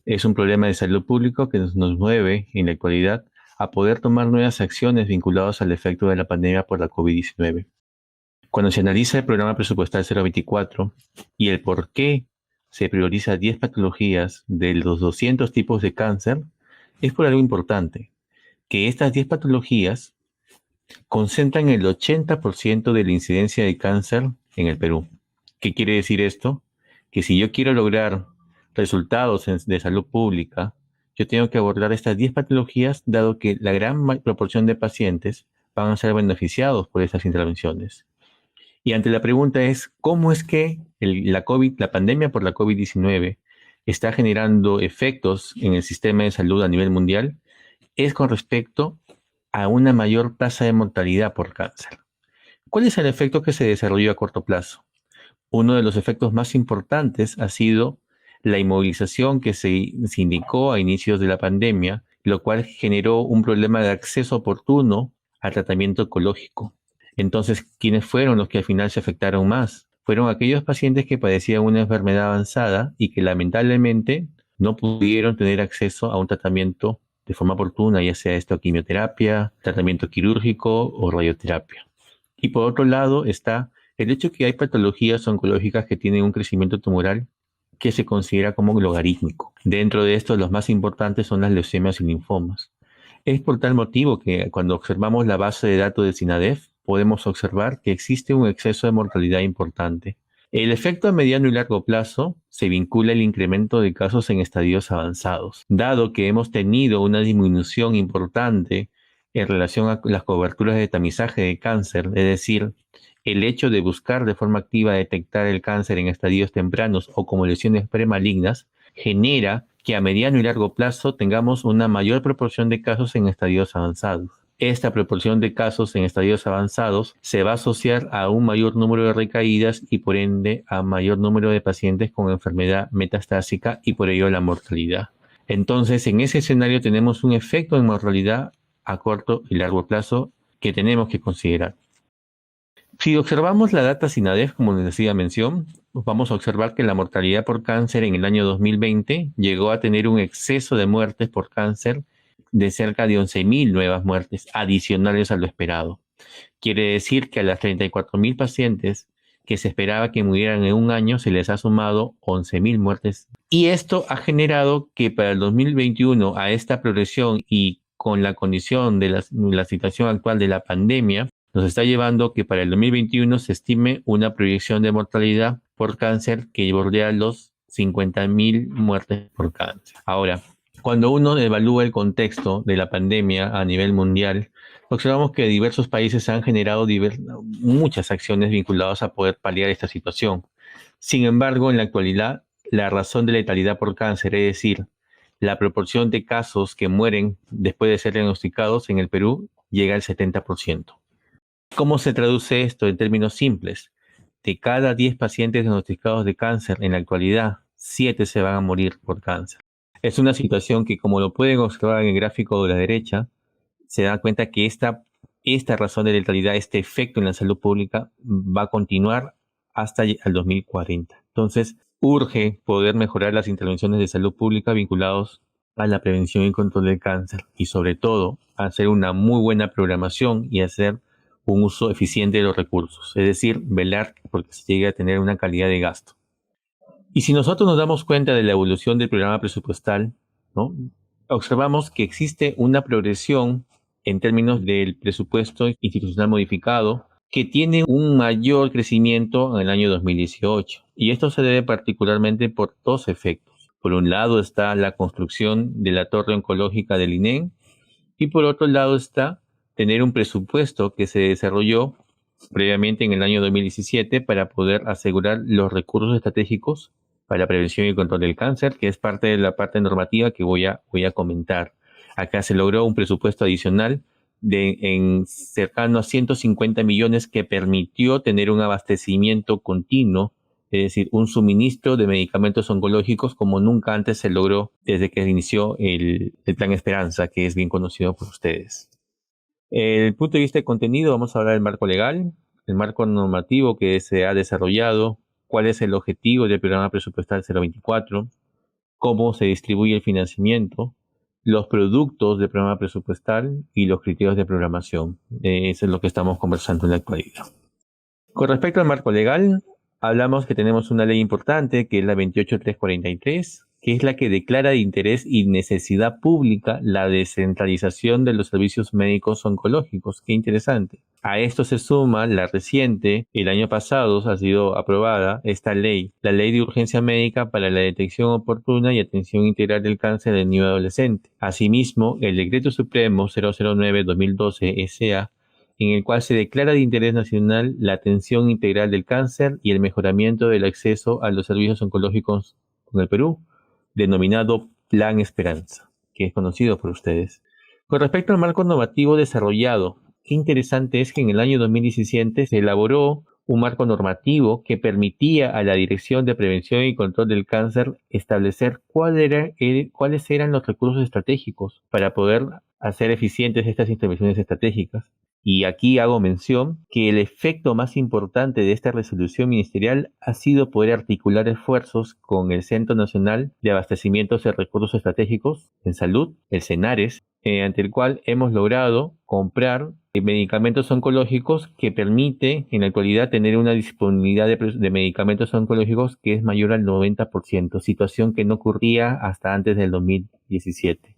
Es un problema de salud pública que nos mueve en la actualidad a poder tomar nuevas acciones vinculadas al efecto de la pandemia por la COVID-19. Cuando se analiza el programa presupuestal 024 y el por qué se prioriza 10 patologías de los 200 tipos de cáncer, es por algo importante, que estas 10 patologías concentran el 80% de la incidencia de cáncer en el Perú. ¿Qué quiere decir esto? Que si yo quiero lograr resultados de salud pública, yo tengo que abordar estas 10 patologías, dado que la gran proporción de pacientes van a ser beneficiados por estas intervenciones. Y ante la pregunta es, ¿cómo es que la pandemia por la COVID-19 está generando efectos en el sistema de salud a nivel mundial? Es con respecto a una mayor tasa de mortalidad por cáncer. ¿Cuál es el efecto que se desarrolló a corto plazo? Uno de los efectos más importantes ha sido la inmovilización que se indicó a inicios de la pandemia, lo cual generó un problema de acceso oportuno al tratamiento oncológico. Entonces, ¿quiénes fueron los que al final se afectaron más? Fueron aquellos pacientes que padecían una enfermedad avanzada y que lamentablemente no pudieron tener acceso a un tratamiento de forma oportuna, ya sea esto quimioterapia, tratamiento quirúrgico o radioterapia. Y por otro lado está el hecho que hay patologías oncológicas que tienen un crecimiento tumoral que se considera como logarítmico. Dentro de esto, los más importantes son las leucemias y linfomas. Es por tal motivo que cuando observamos la base de datos de SINADEF, podemos observar que existe un exceso de mortalidad importante. El efecto a mediano y largo plazo se vincula al incremento de casos en estadios avanzados, dado que hemos tenido una disminución importante en relación a las coberturas de tamizaje de cáncer, es decir, el hecho de buscar de forma activa detectar el cáncer en estadios tempranos o como lesiones premalignas genera que a mediano y largo plazo tengamos una mayor proporción de casos en estadios avanzados. Esta proporción de casos en estadios avanzados se va a asociar a un mayor número de recaídas y por ende a mayor número de pacientes con enfermedad metastásica y por ello la mortalidad. Entonces, en ese escenario tenemos un efecto en mortalidad a corto y largo plazo que tenemos que considerar. Si observamos la data SINADEF, como les decía mención, vamos a observar que la mortalidad por cáncer en el año 2020 llegó a tener un exceso de muertes por cáncer de cerca de 11.000 nuevas muertes adicionales a lo esperado. Quiere decir que a las 34.000 pacientes que se esperaba que murieran en un año se les ha sumado 11.000 muertes. Y esto ha generado que para el 2021, a esta progresión y con la condición de la situación actual de la pandemia, nos está llevando que para el 2021 se estime una proyección de mortalidad por cáncer que bordea los 50.000 muertes por cáncer. Ahora, cuando uno evalúa el contexto de la pandemia a nivel mundial, observamos que diversos países han generado muchas acciones vinculadas a poder paliar esta situación. Sin embargo, en la actualidad, la razón de letalidad por cáncer, es decir, la proporción de casos que mueren después de ser diagnosticados en el Perú, llega al 70%. ¿Cómo se traduce esto en términos simples? De cada 10 pacientes diagnosticados de cáncer en la actualidad, 7 se van a morir por cáncer. Es una situación que, como lo pueden observar en el gráfico de la derecha, se da cuenta que esta razón de letalidad, este efecto en la salud pública, va a continuar hasta el 2040. Entonces, urge poder mejorar las intervenciones de salud pública vinculados a la prevención y control del cáncer y, sobre todo, hacer una muy buena programación y hacer un uso eficiente de los recursos, es decir, velar porque se llegue a tener una calidad de gasto. Y si nosotros nos damos cuenta de la evolución del programa presupuestal, ¿no?, observamos que existe una progresión en términos del presupuesto institucional modificado que tiene un mayor crecimiento en el año 2018. Y esto se debe particularmente por dos efectos. Por un lado está la construcción de la torre oncológica del INEM y por otro lado está tener un presupuesto que se desarrolló previamente en el año 2017 para poder asegurar los recursos estratégicos para la prevención y control del cáncer, que es parte de la parte normativa que voy a comentar. Acá se logró un presupuesto adicional en cercano a 150 millones que permitió tener un abastecimiento continuo, es decir, un suministro de medicamentos oncológicos como nunca antes se logró desde que inició el Plan Esperanza, que es bien conocido por ustedes. Desde el punto de vista de contenido, vamos a hablar del marco legal, el marco normativo que se ha desarrollado, cuál es el objetivo del programa presupuestal 024, cómo se distribuye el financiamiento, los productos del programa presupuestal y los criterios de programación. Eso es lo que estamos conversando en la actualidad. Con respecto al marco legal, hablamos que tenemos una ley importante que es la 28343, que es la que declara de interés y necesidad pública la descentralización de los servicios médicos oncológicos. Qué interesante. A esto se suma la reciente, el año pasado ha sido aprobada esta ley, la Ley de Urgencia Médica para la Detección Oportuna y Atención Integral del Cáncer del Niño y Adolescente. Asimismo, el Decreto Supremo 009-2012 SA, en el cual se declara de interés nacional la atención integral del cáncer y el mejoramiento del acceso a los servicios oncológicos en el Perú, denominado Plan Esperanza, que es conocido por ustedes. Con respecto al marco normativo desarrollado, qué interesante es que en el año 2017 se elaboró un marco normativo que permitía a la Dirección de Prevención y Control del Cáncer establecer cuáles eran los recursos estratégicos para poder hacer eficientes estas intervenciones estratégicas. Y aquí hago mención que el efecto más importante de esta resolución ministerial ha sido poder articular esfuerzos con el Centro Nacional de Abastecimiento de Recursos Estratégicos en Salud, el CENARES, ante el cual hemos logrado comprar medicamentos oncológicos que permite en la actualidad tener una disponibilidad de medicamentos oncológicos que es mayor al 90%, situación que no ocurría hasta antes del 2017.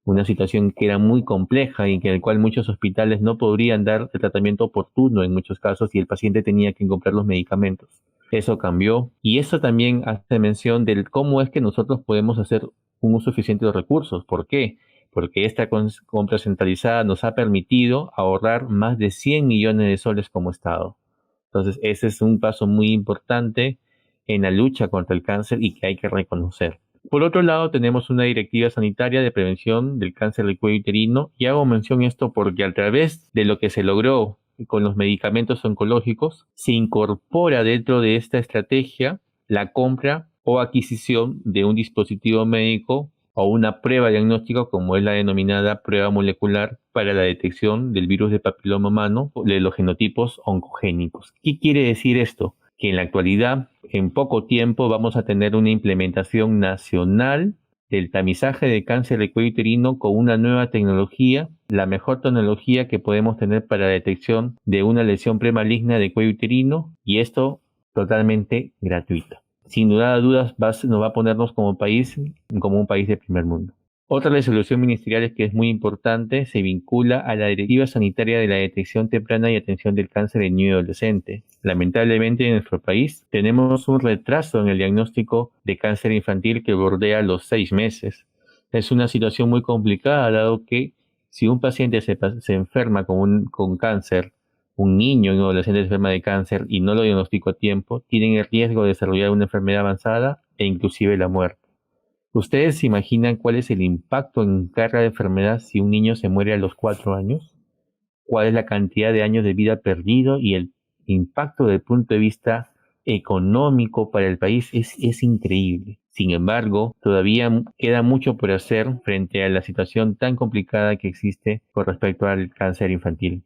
Una situación que era muy compleja y en la cual muchos hospitales no podrían dar el tratamiento oportuno en muchos casos y el paciente tenía que comprar los medicamentos. Eso cambió y eso también hace mención de cómo es que nosotros podemos hacer un uso eficiente de los recursos. ¿Por qué? Porque esta compra centralizada nos ha permitido ahorrar más de 100 millones de soles como Estado. Entonces, ese es un paso muy importante en la lucha contra el cáncer y que hay que reconocer. Por otro lado, tenemos una directiva sanitaria de prevención del cáncer del cuello uterino y hago mención esto porque a través de lo que se logró con los medicamentos oncológicos, se incorpora dentro de esta estrategia la compra o adquisición de un dispositivo médico o una prueba diagnóstica como es la denominada prueba molecular para la detección del virus de papiloma humano de los genotipos oncogénicos. ¿Qué quiere decir esto? Que en la actualidad, en poco tiempo, vamos a tener una implementación nacional del tamizaje de cáncer de cuello uterino con una nueva tecnología, la mejor tecnología que podemos tener para la detección de una lesión premaligna de cuello uterino, y esto totalmente gratuito. Sin duda de dudas nos va a ponernos como un país de primer mundo. Otra resolución ministerial que es muy importante se vincula a la Directiva Sanitaria de la Detección Temprana y Atención del Cáncer en Niño y Adolescente. Lamentablemente en nuestro país tenemos un retraso en el diagnóstico de cáncer infantil que bordea los 6 meses. Es una situación muy complicada dado que si un paciente se enferma con cáncer, un niño o un adolescente se enferma de cáncer y no lo diagnostico a tiempo, tienen el riesgo de desarrollar una enfermedad avanzada e inclusive la muerte. ¿Ustedes se imaginan cuál es el impacto en carga de enfermedad si un niño se muere a los 4 años? ¿Cuál es la cantidad de años de vida perdido y el impacto desde el punto de vista económico para el país? Es increíble. Sin embargo, todavía queda mucho por hacer frente a la situación tan complicada que existe con respecto al cáncer infantil.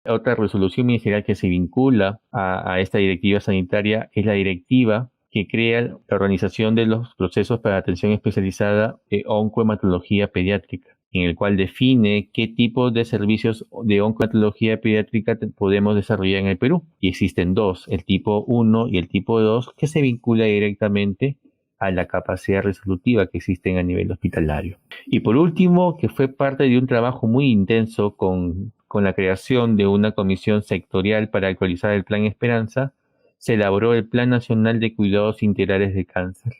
Otra resolución ministerial que se vincula a esta directiva sanitaria es la directiva que crea la organización de los procesos para atención especializada de oncohematología pediátrica, en el cual define qué tipo de servicios de oncohematología pediátrica podemos desarrollar en el Perú. Y existen dos, el tipo 1 y el tipo 2, que se vincula directamente a la capacidad resolutiva que existen a nivel hospitalario. Y por último, que fue parte de un trabajo muy intenso con la creación de una comisión sectorial para actualizar el Plan Esperanza, se elaboró el Plan Nacional de Cuidados Integrales de Cáncer.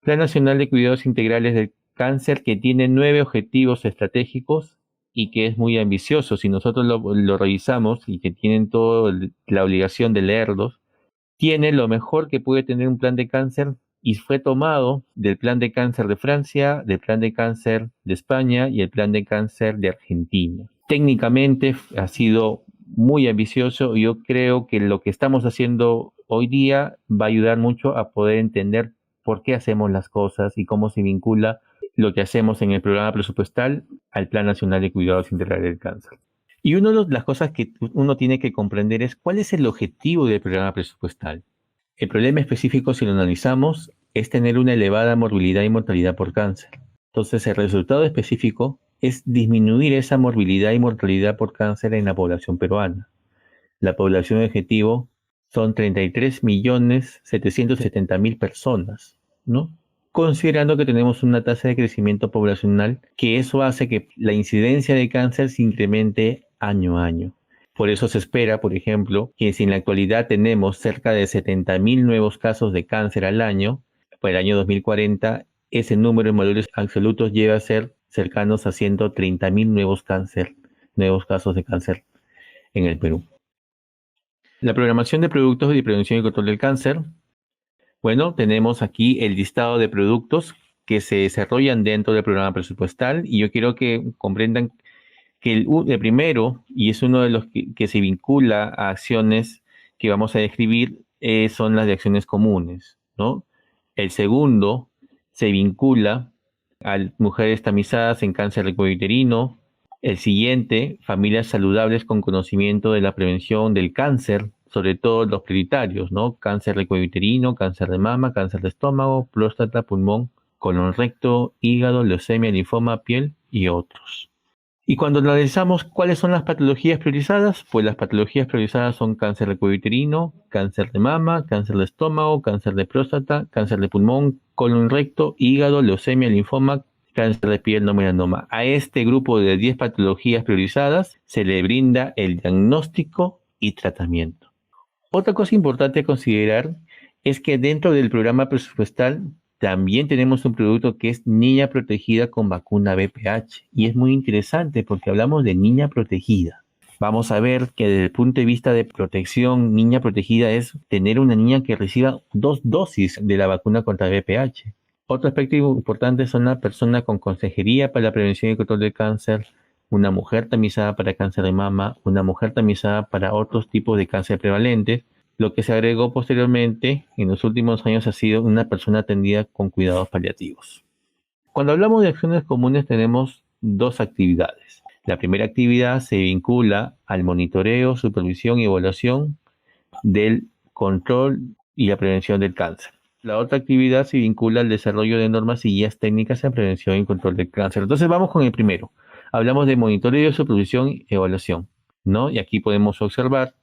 Plan Nacional de Cuidados Integrales del Cáncer que tiene 9 objetivos estratégicos y que es muy ambicioso. Si nosotros lo revisamos y que tienen toda la obligación de leerlos, tiene lo mejor que puede tener un plan de cáncer y fue tomado del plan de cáncer de Francia, del plan de cáncer de España y el plan de cáncer de Argentina. Técnicamente ha sido muy ambicioso y yo creo que lo que estamos haciendo hoy día va a ayudar mucho a poder entender por qué hacemos las cosas y cómo se vincula lo que hacemos en el programa presupuestal al Plan Nacional de Cuidados Integrales del Cáncer. Y una de las cosas que uno tiene que comprender es cuál es el objetivo del programa presupuestal. El problema específico, si lo analizamos, es tener una elevada morbilidad y mortalidad por cáncer. Entonces, el resultado específico es disminuir esa morbilidad y mortalidad por cáncer en la población peruana. La población objetivo son 33.770.000 personas, ¿no? considerando que tenemos una tasa de crecimiento poblacional, que eso hace que la incidencia de cáncer se incremente año a año. Por eso se espera, por ejemplo, que si en la actualidad tenemos cerca de 70.000 nuevos casos de cáncer al año, para el año 2040 ese número en valores absolutos llega a ser cercanos a 130.000 nuevos casos de cáncer en el Perú. La programación de productos de prevención y control del cáncer. Bueno, tenemos aquí el listado de productos que se desarrollan dentro del programa presupuestal y yo quiero que comprendan que el primero, y es uno de los que se vincula a acciones que vamos a describir, son las de acciones comunes, ¿no? El segundo se vincula a mujeres tamizadas en cáncer de cuello uterino. El siguiente, familias saludables con conocimiento de la prevención del cáncer, sobre todo los prioritarios, ¿no? Cáncer de cuello uterino, cáncer de mama, cáncer de estómago, próstata, pulmón, colon recto, hígado, leucemia, linfoma, piel y otros. Y cuando analizamos cuáles son las patologías priorizadas, pues las patologías priorizadas son cáncer de cuello uterino, cáncer de mama, cáncer de estómago, cáncer de próstata, cáncer de pulmón, colon recto, hígado, leucemia, linfoma, cáncer de piel, no melanoma. A este grupo de 10 patologías priorizadas se le brinda el diagnóstico y tratamiento. Otra cosa importante a considerar es que dentro del programa presupuestal también tenemos un producto que es niña protegida con vacuna VPH. Y es muy interesante porque hablamos de niña protegida. Vamos a ver que desde el punto de vista de protección, niña protegida es tener una niña que reciba 2 dosis de la vacuna contra VPH. Otro aspecto importante son la persona con consejería para la prevención y control del cáncer, una mujer tamizada para cáncer de mama, una mujer tamizada para otros tipos de cáncer prevalentes. Lo que se agregó posteriormente en los últimos años ha sido una persona atendida con cuidados paliativos. Cuando hablamos de acciones comunes tenemos 2 actividades. La primera actividad se vincula al monitoreo, supervisión y evaluación del control y la prevención del cáncer. La otra actividad se vincula al desarrollo de normas y guías técnicas en prevención y control del cáncer. Entonces vamos con el primero. Hablamos de monitoreo, supervisión y evaluación, ¿no? Y aquí podemos observar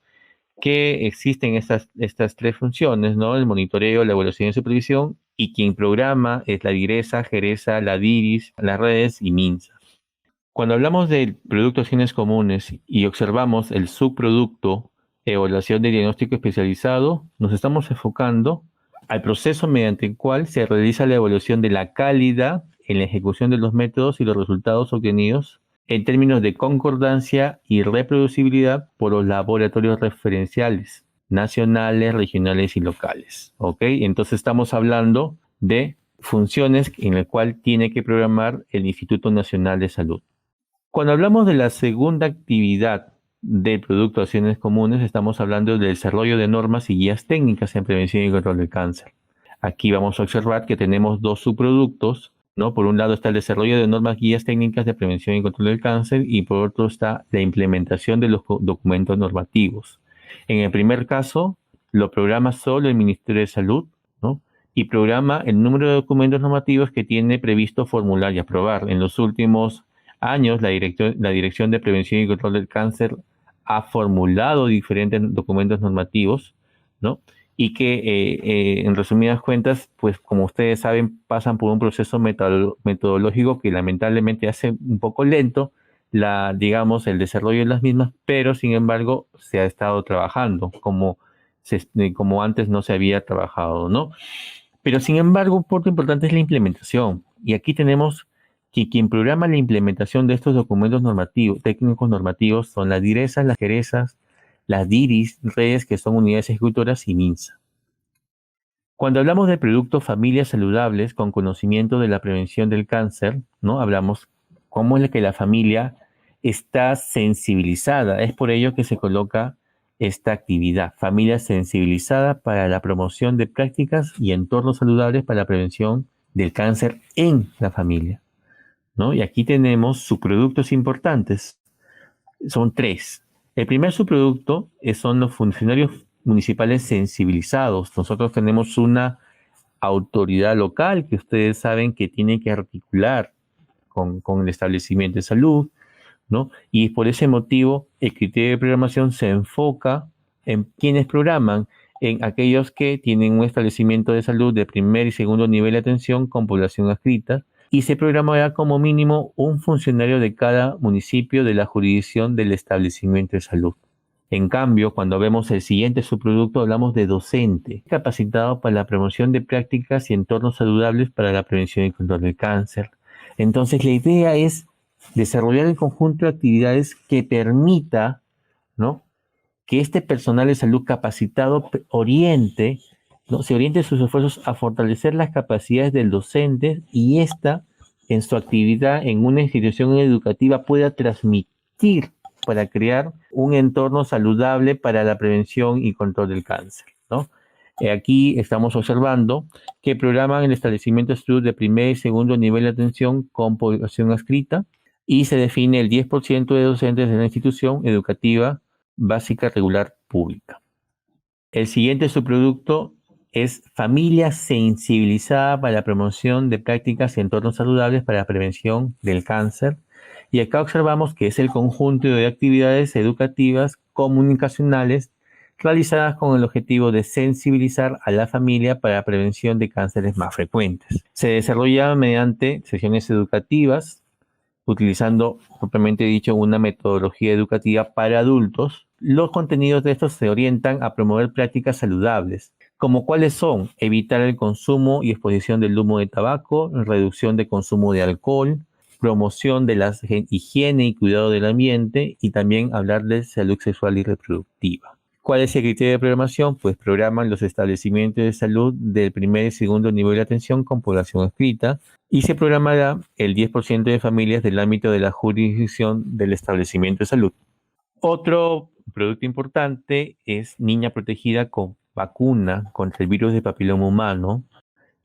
que existen estas 3 funciones, ¿no? El monitoreo, la evaluación y supervisión, y quien programa es la DIRESA, GERESA, la DIRIS, las redes y MINSA. Cuando hablamos de productos acciones comunes y observamos el subproducto evaluación de diagnóstico especializado, nos estamos enfocando al proceso mediante el cual se realiza la evaluación de la calidad en la ejecución de los métodos y los resultados obtenidos en términos de concordancia y reproducibilidad por los laboratorios referenciales nacionales, regionales y locales. ¿Ok? Entonces estamos hablando de funciones en las cuales tiene que programar el Instituto Nacional de Salud. Cuando hablamos de la segunda actividad del producto de acciones comunes, estamos hablando del desarrollo de normas y guías técnicas en prevención y control del cáncer. Aquí vamos a observar que tenemos 2 subproductos, ¿no? Por un lado está el desarrollo de normas, guías técnicas de prevención y control del cáncer y por otro está la implementación de los documentos normativos. En el primer caso, lo programa solo el Ministerio de Salud, ¿no? Y programa el número de documentos normativos que tiene previsto formular y aprobar. En los últimos años, la Dirección de Prevención y Control del Cáncer ha formulado diferentes documentos normativos, ¿no? Y que en resumidas cuentas, pues como ustedes saben, pasan por un proceso metodológico que lamentablemente hace un poco lento digamos, el desarrollo de las mismas, pero sin embargo se ha estado trabajando como antes no se había trabajado, ¿no? Pero sin embargo, un punto importante es la implementación. Y aquí tenemos que quien programa la implementación de estos documentos normativos, técnicos normativos, son las DIRESAS, las GERESAS, las DIRIS, redes que son unidades ejecutoras y MINSA. Cuando hablamos de productos familias saludables con conocimiento de la prevención del cáncer, ¿no? Hablamos cómo es que la familia está sensibilizada. Es por ello que se coloca esta actividad, familia sensibilizada para la promoción de prácticas y entornos saludables para la prevención del cáncer en la familia, ¿no? Y aquí tenemos subproductos importantes. Son 3. El primer subproducto son los funcionarios municipales sensibilizados. Nosotros tenemos una autoridad local que ustedes saben que tiene que articular con el establecimiento de salud, ¿no? Y por ese motivo el criterio de programación se enfoca en quienes programan en aquellos que tienen un establecimiento de salud de primer y segundo nivel de atención con población adscrita, y se programará como mínimo un funcionario de cada municipio de la jurisdicción del establecimiento de salud. En cambio, cuando vemos el siguiente subproducto, hablamos de docente, capacitado para la promoción de prácticas y entornos saludables para la prevención y control del cáncer. Entonces, la idea es desarrollar el conjunto de actividades que permita, ¿no?, que este personal de salud capacitado oriente, ¿no?, se oriente sus esfuerzos a fortalecer las capacidades del docente y ésta, en su actividad en una institución educativa, pueda transmitir para crear un entorno saludable para la prevención y control del cáncer, ¿no? Aquí estamos observando que programan el establecimiento de salud de primer y segundo nivel de atención con población adscrita y se define el 10% de docentes de la institución educativa básica regular pública. El siguiente subproducto es familia sensibilizada para la promoción de prácticas y entornos saludables para la prevención del cáncer. Y acá observamos que es el conjunto de actividades educativas comunicacionales realizadas con el objetivo de sensibilizar a la familia para la prevención de cánceres más frecuentes. Se desarrolla mediante sesiones educativas, utilizando, propiamente dicho, una metodología educativa para adultos. Los contenidos de estos se orientan a promover prácticas saludables, como cuáles son: evitar el consumo y exposición del humo de tabaco, reducción de consumo de alcohol, promoción de la higiene y cuidado del ambiente, y también hablar de salud sexual y reproductiva. ¿Cuál es el criterio de programación? Pues programan los establecimientos de salud del primer y segundo nivel de atención con población adscrita y se programará el 10% de familias del ámbito de la jurisdicción del establecimiento de salud. Otro producto importante es Niña Protegida con vacuna contra el virus de papiloma humano,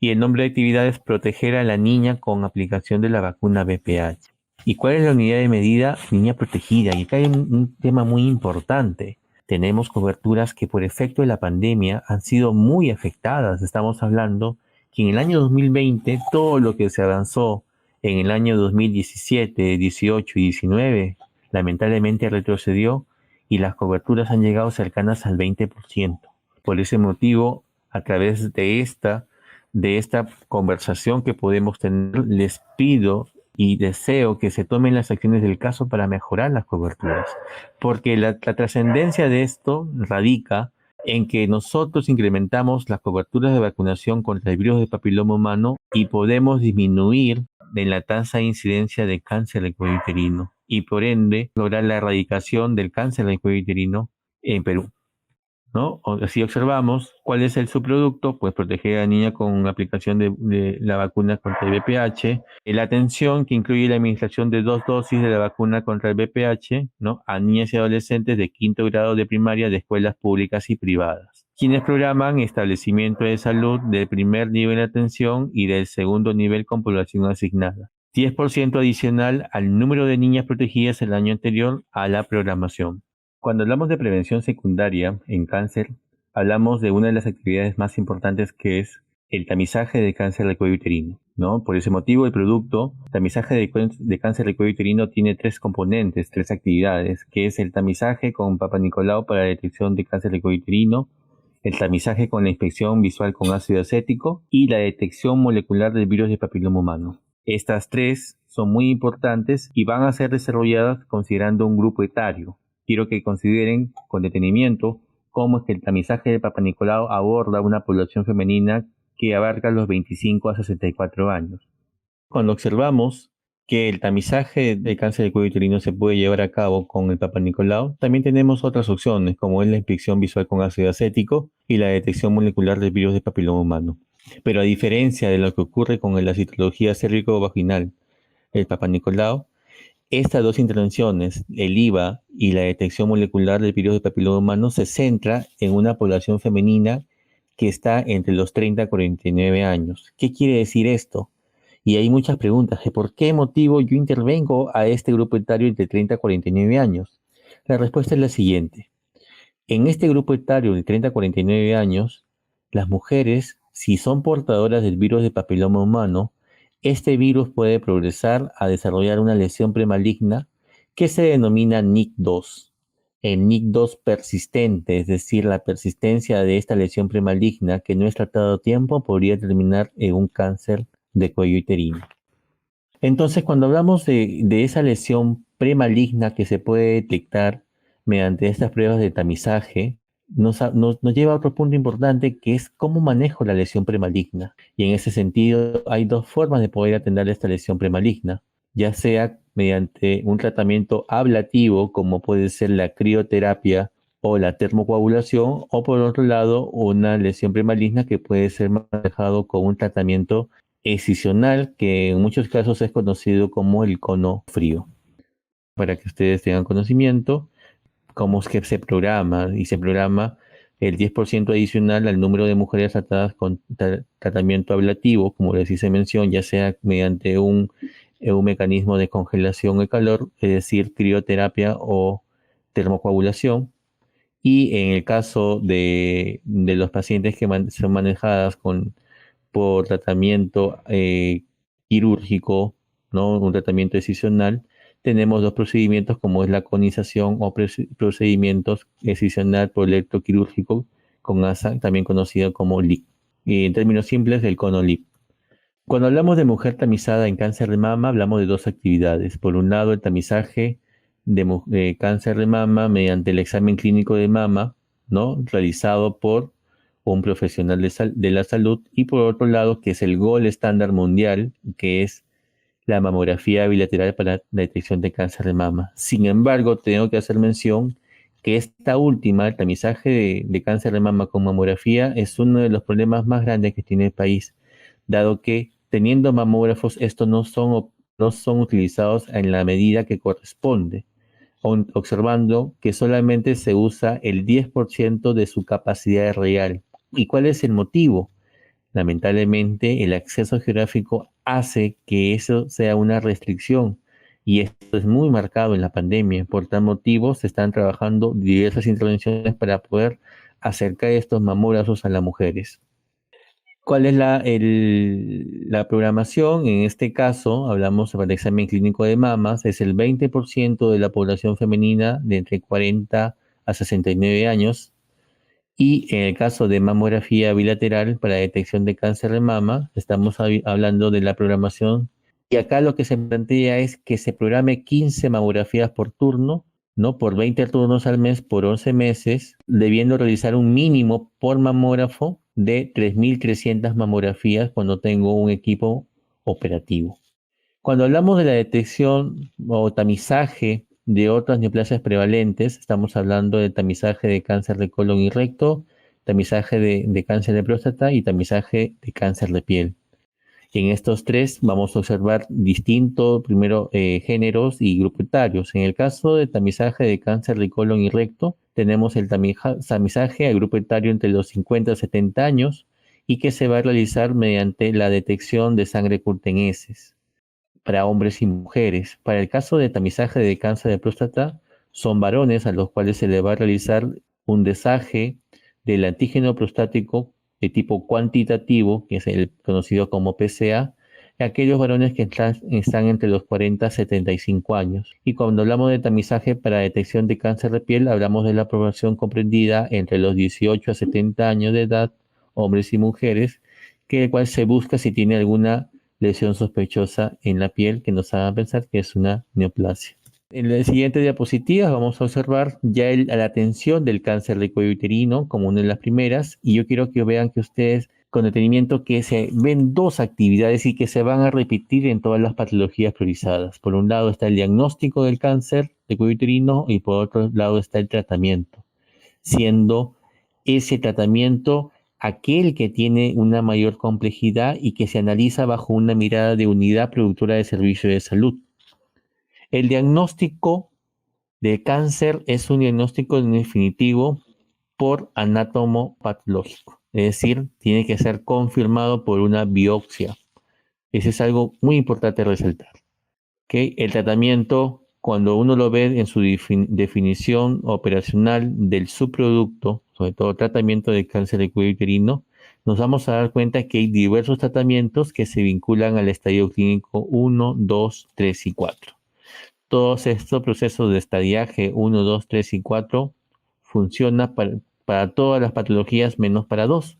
y el nombre de actividad es proteger a la niña con aplicación de la vacuna VPH. ¿Y cuál es la unidad de medida? Niña protegida. Y acá hay un tema muy importante. Tenemos coberturas que por efecto de la pandemia han sido muy afectadas. Estamos hablando que en el año 2020 todo lo que se avanzó en el año 2017, 18 y 19 lamentablemente retrocedió y las coberturas han llegado cercanas al 20%. Por ese motivo, a través de esta conversación que podemos tener, les pido y deseo que se tomen las acciones del caso para mejorar las coberturas, porque la trascendencia de esto radica en que nosotros incrementamos las coberturas de vacunación contra el virus de papiloma humano y podemos disminuir en la tasa de incidencia de cáncer de cuello uterino y por ende lograr la erradicación del cáncer de cuello uterino en Perú, ¿no? Si observamos cuál es el subproducto, pues proteger a la niña con aplicación de la vacuna contra el VPH, la atención que incluye la administración de 2 dosis de la vacuna contra el VPH, ¿no?, a niñas y adolescentes de quinto grado de primaria de escuelas públicas y privadas, quienes programan establecimiento de salud del primer nivel de atención y del segundo nivel con población asignada. 10% adicional al número de niñas protegidas el año anterior a la programación. Cuando hablamos de prevención secundaria en cáncer, hablamos de una de las actividades más importantes, que es el tamizaje de cáncer de cuello uterino, ¿no? Por ese motivo, el producto tamizaje de cáncer de cuello uterino tiene 3 componentes, 3 actividades, que es el tamizaje con Papa Nicolau para la detección de cáncer de cuello uterino, el tamizaje con la inspección visual con ácido acético y la detección molecular del virus de papiloma humano. Estas 3 son muy importantes y van a ser desarrolladas considerando un grupo etario. Quiero que consideren con detenimiento cómo es que el tamizaje de Papa Nicolau aborda una población femenina que abarca los 25 a 64 años. Cuando observamos que el tamizaje de cáncer de cuello uterino se puede llevar a cabo con el Papa Nicolau, también tenemos otras opciones, como es la inspección visual con ácido acético y la detección molecular del virus de papiloma humano. Pero a diferencia de lo que ocurre con la citología cérvico-vaginal, el Papa Nicolau, estas 2 intervenciones, el IVA y la detección molecular del virus de papiloma humano, se centra en una población femenina que está entre los 30 a 49 años. ¿Qué quiere decir esto? Y hay muchas preguntas. ¿Por qué motivo yo intervengo a este grupo etario entre 30 a 49 años? La respuesta es la siguiente. En este grupo etario de 30 a 49 años, las mujeres, si son portadoras del virus de papiloma humano, este virus puede progresar a desarrollar una lesión premaligna que se denomina NIC2. el NIC2 persistente, es decir, la persistencia de esta lesión premaligna que no es tratado a tiempo podría terminar en un cáncer de cuello uterino. Entonces, cuando hablamos de esa lesión premaligna que se puede detectar mediante estas pruebas de tamizaje, nos lleva a otro punto importante, que es cómo manejo la lesión premaligna. Y en ese sentido, hay dos formas de poder atender esta lesión premaligna, ya sea mediante un tratamiento ablativo, como puede ser la crioterapia o la termocoagulación, o por otro lado, una lesión premaligna que puede ser manejado con un tratamiento excisional, que en muchos casos es conocido como el cono frío. Para que ustedes tengan conocimiento, cómo es que se programa, y se programa el 10% adicional al número de mujeres tratadas con tratamiento ablativo, como les hice mención, ya sea mediante un mecanismo de congelación de calor, es decir, crioterapia o termocoagulación. Y en el caso de los pacientes que son manejadas por tratamiento quirúrgico, ¿no? Un tratamiento excisional, tenemos dos procedimientos como es la conización o procedimientos excisional por electroquirúrgico con ASA, también conocido como LIP. Y en términos simples, el cono LIP. Cuando hablamos de mujer tamizada en cáncer de mama, hablamos de dos actividades. Por un lado, el tamizaje de cáncer de mama mediante el examen clínico de mama, ¿no? Realizado por un profesional de la salud, y por otro lado, que es el gold estándar mundial, que es la mamografía bilateral para la detección de cáncer de mama. Sin embargo, tengo que hacer mención que esta última, el tamizaje de cáncer de mama con mamografía, es uno de los problemas más grandes que tiene el país, dado que teniendo mamógrafos, estos no son utilizados en la medida que corresponde, observando que solamente se usa el 10% de su capacidad real. ¿Y cuál es el motivo? Lamentablemente, el acceso geográfico hace que eso sea una restricción, y esto es muy marcado en la pandemia. Por tal motivo, se están trabajando diversas intervenciones para poder acercar estos mamógrafos a las mujeres. ¿Cuál es la programación? En este caso, hablamos sobre el examen clínico de mamas, es el 20% de la población femenina de entre 40 a 69 años. Y en el caso de mamografía bilateral para detección de cáncer de mama, estamos hablando de la programación. Y acá lo que se plantea es que se programe 15 mamografías por turno, ¿no? Por 20 turnos al mes, por 11 meses, debiendo realizar un mínimo por mamógrafo de 3.300 mamografías cuando tengo un equipo operativo. Cuando hablamos de la detección o tamizaje de otras neoplasias prevalentes, estamos hablando de tamizaje de cáncer de colon y recto, tamizaje de cáncer de próstata y tamizaje de cáncer de piel. En estos tres vamos a observar distintos, primero, géneros y grupos etarios. En el caso de tamizaje de cáncer de colon y recto, tenemos el tamizaje al grupo etario entre los 50 y 70 años, y que se va a realizar mediante la detección de sangre curteneses para hombres y mujeres. Para el caso de tamizaje de cáncer de próstata, son varones a los cuales se le va a realizar un desaje del antígeno prostático de tipo cuantitativo, que es el conocido como PSA, y aquellos varones que están entre los 40 y 75 años. Y cuando hablamos de tamizaje para detección de cáncer de piel, hablamos de la población comprendida entre los 18 a 70 años de edad, hombres y mujeres, que el cual se busca si tiene alguna lesión sospechosa en la piel que nos haga pensar que es una neoplasia. En la siguiente diapositiva vamos a observar ya la atención del cáncer de cuello uterino como una de las primeras, y yo quiero que vean que ustedes con detenimiento que se ven dos actividades y que se van a repetir en todas las patologías priorizadas. Por un lado está el diagnóstico del cáncer de cuello uterino y por otro lado está el tratamiento, siendo ese tratamiento aquel que tiene una mayor complejidad y que se analiza bajo una mirada de unidad productora de servicio de salud. El diagnóstico de cáncer es un diagnóstico definitivo por anátomo patológico, es decir, tiene que ser confirmado por una biopsia. Eso es algo muy importante resaltar. ¿Okay? El tratamiento, cuando uno lo ve en su definición operacional del subproducto, sobre todo tratamiento de cáncer de cuello uterino, nos vamos a dar cuenta que hay diversos tratamientos que se vinculan al estadio clínico 1, 2, 3 y 4. Todos estos procesos de estadiaje 1, 2, 3 y 4 funcionan para todas las patologías menos para dos,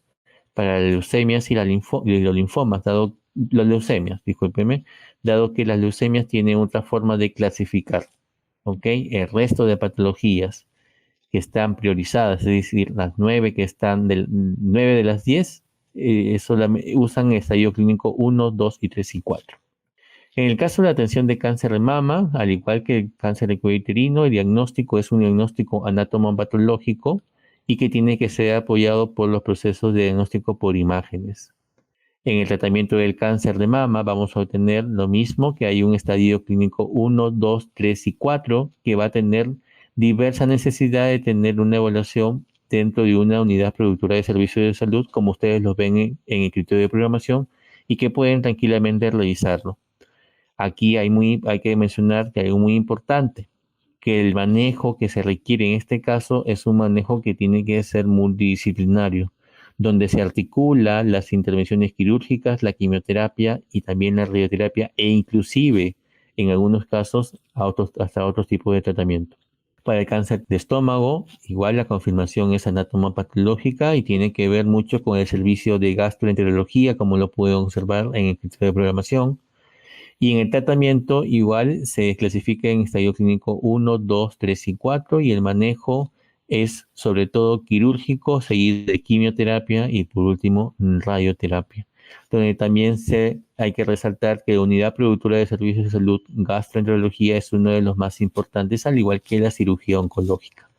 para las leucemias y los linfomas, las leucemias, discúlpeme, dado que las leucemias tienen otra forma de clasificar, ¿ok? El resto de patologías que están priorizadas, es decir, las 9 que están 9 de las 10, solamente usan estadio clínico 1, 2 y 3 y 4. En el caso de la atención de cáncer de mama, al igual que el cáncer de cuello uterino, el diagnóstico es un diagnóstico anatomopatológico y que tiene que ser apoyado por los procesos de diagnóstico por imágenes. En el tratamiento del cáncer de mama vamos a obtener lo mismo, que hay un estadio clínico 1, 2, 3 y 4 que va a tener diversa necesidad de tener una evaluación dentro de una unidad productora de servicios de salud, como ustedes lo ven en el criterio de programación, y que pueden tranquilamente realizarlo. Aquí hay que mencionar que hay algo muy importante, que el manejo que se requiere en este caso es un manejo que tiene que ser multidisciplinario, donde se articula las intervenciones quirúrgicas, la quimioterapia y también la radioterapia e inclusive en algunos casos hasta otros tipos de tratamiento. Para el cáncer de estómago, igual la confirmación es anatomopatológica y tiene que ver mucho con el servicio de gastroenterología, como lo pueden observar en el criterio de programación. Y en el tratamiento igual se clasifica en estadio clínico 1, 2, 3 y 4 y el manejo es sobre todo quirúrgico, seguido de quimioterapia y por último radioterapia. Donde también hay que resaltar que la unidad productora de servicios de salud, gastroenterología, es uno de los más importantes, al igual que la cirugía oncológica.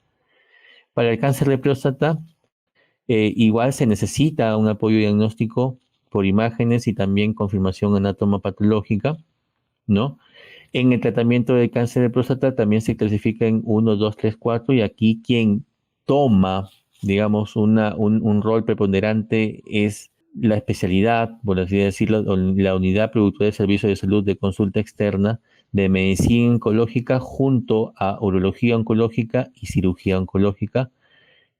Para el cáncer de próstata, igual se necesita un apoyo diagnóstico por imágenes y también confirmación anatomopatológica, ¿no? En el tratamiento del cáncer de próstata también se clasifica en 1, 2, 3, 4 y aquí quien toma, digamos, un rol preponderante es la especialidad, por así decirlo, la unidad productora de servicios de salud de consulta externa de medicina oncológica junto a urología oncológica y cirugía oncológica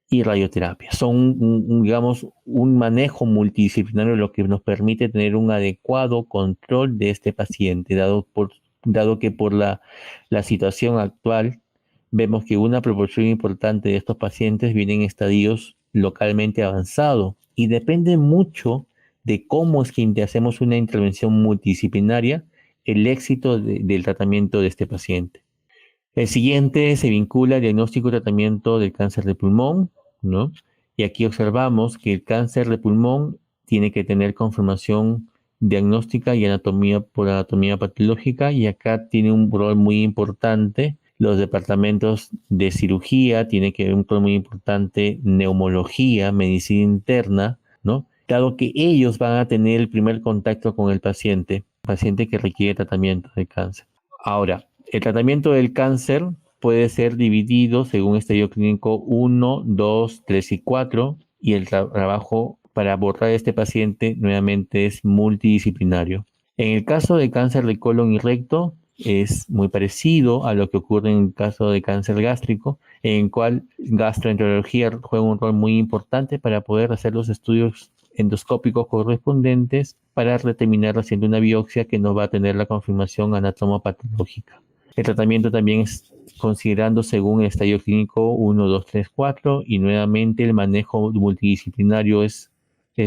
y radioterapia. Son, digamos, un manejo multidisciplinario lo que nos permite tener un adecuado control de este paciente, dado que por la situación actual vemos que una proporción importante de estos pacientes vienen en estadios localmente avanzados y depende mucho de cómo es que hacemos una intervención multidisciplinaria el éxito del tratamiento de este paciente. El siguiente se vincula al diagnóstico y tratamiento del cáncer de pulmón, ¿no? Y aquí observamos que el cáncer de pulmón tiene que tener confirmación diagnóstica y anatomía por anatomía patológica, y acá tiene un rol muy importante los departamentos de cirugía, tiene que ver un rol muy importante neumología, medicina interna, ¿no? Dado que ellos van a tener el primer contacto con el paciente que requiere tratamiento de cáncer. Ahora, el tratamiento del cáncer puede ser dividido según estadio clínico 1, 2, 3 y 4 y el trabajo para abordar a este paciente nuevamente es multidisciplinario. En el caso de cáncer de colon y recto es muy parecido a lo que ocurre en el caso de cáncer gástrico, en el cual gastroenterología juega un rol muy importante para poder hacer los estudios endoscópicos correspondientes para determinar haciendo una biopsia que nos va a tener la confirmación anatomopatológica. El tratamiento también es considerando según el estadio clínico 1, 2, 3, 4 y nuevamente el manejo multidisciplinario es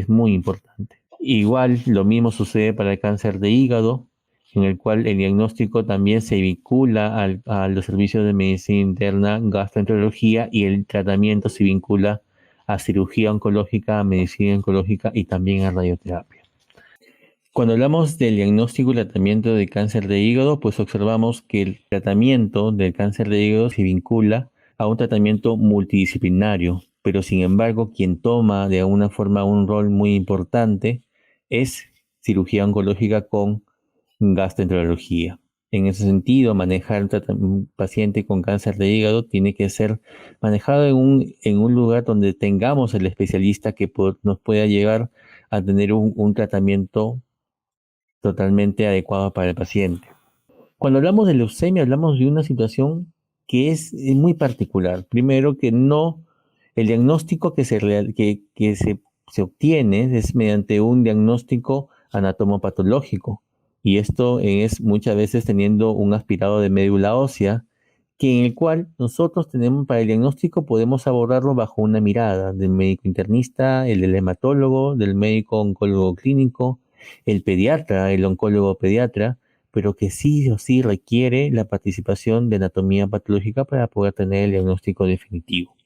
muy importante. Igual lo mismo sucede para el cáncer de hígado, en el cual el diagnóstico también se vincula a los servicios de medicina interna, gastroenterología, y el tratamiento se vincula a cirugía oncológica, a medicina oncológica y también a radioterapia. Cuando hablamos del diagnóstico y tratamiento de cáncer de hígado, pues observamos que el tratamiento del cáncer de hígado se vincula a un tratamiento multidisciplinario, pero sin embargo quien toma de alguna forma un rol muy importante es cirugía oncológica con gastroenterología. En ese sentido, manejar un paciente con cáncer de hígado tiene que ser manejado en un lugar donde tengamos el especialista que nos pueda llevar a tener un tratamiento totalmente adecuado para el paciente. Cuando hablamos de leucemia, hablamos de una situación que es muy particular. Primero, que el diagnóstico que se obtiene es mediante un diagnóstico anatomopatológico, Y esto es muchas veces teniendo un aspirado de médula ósea, en el cual nosotros tenemos para el diagnóstico podemos abordarlo bajo una mirada del médico internista, el del hematólogo, del médico oncólogo clínico, el pediatra, el oncólogo pediatra, pero que sí o sí requiere la participación de anatomía patológica para poder tener el diagnóstico definitivo.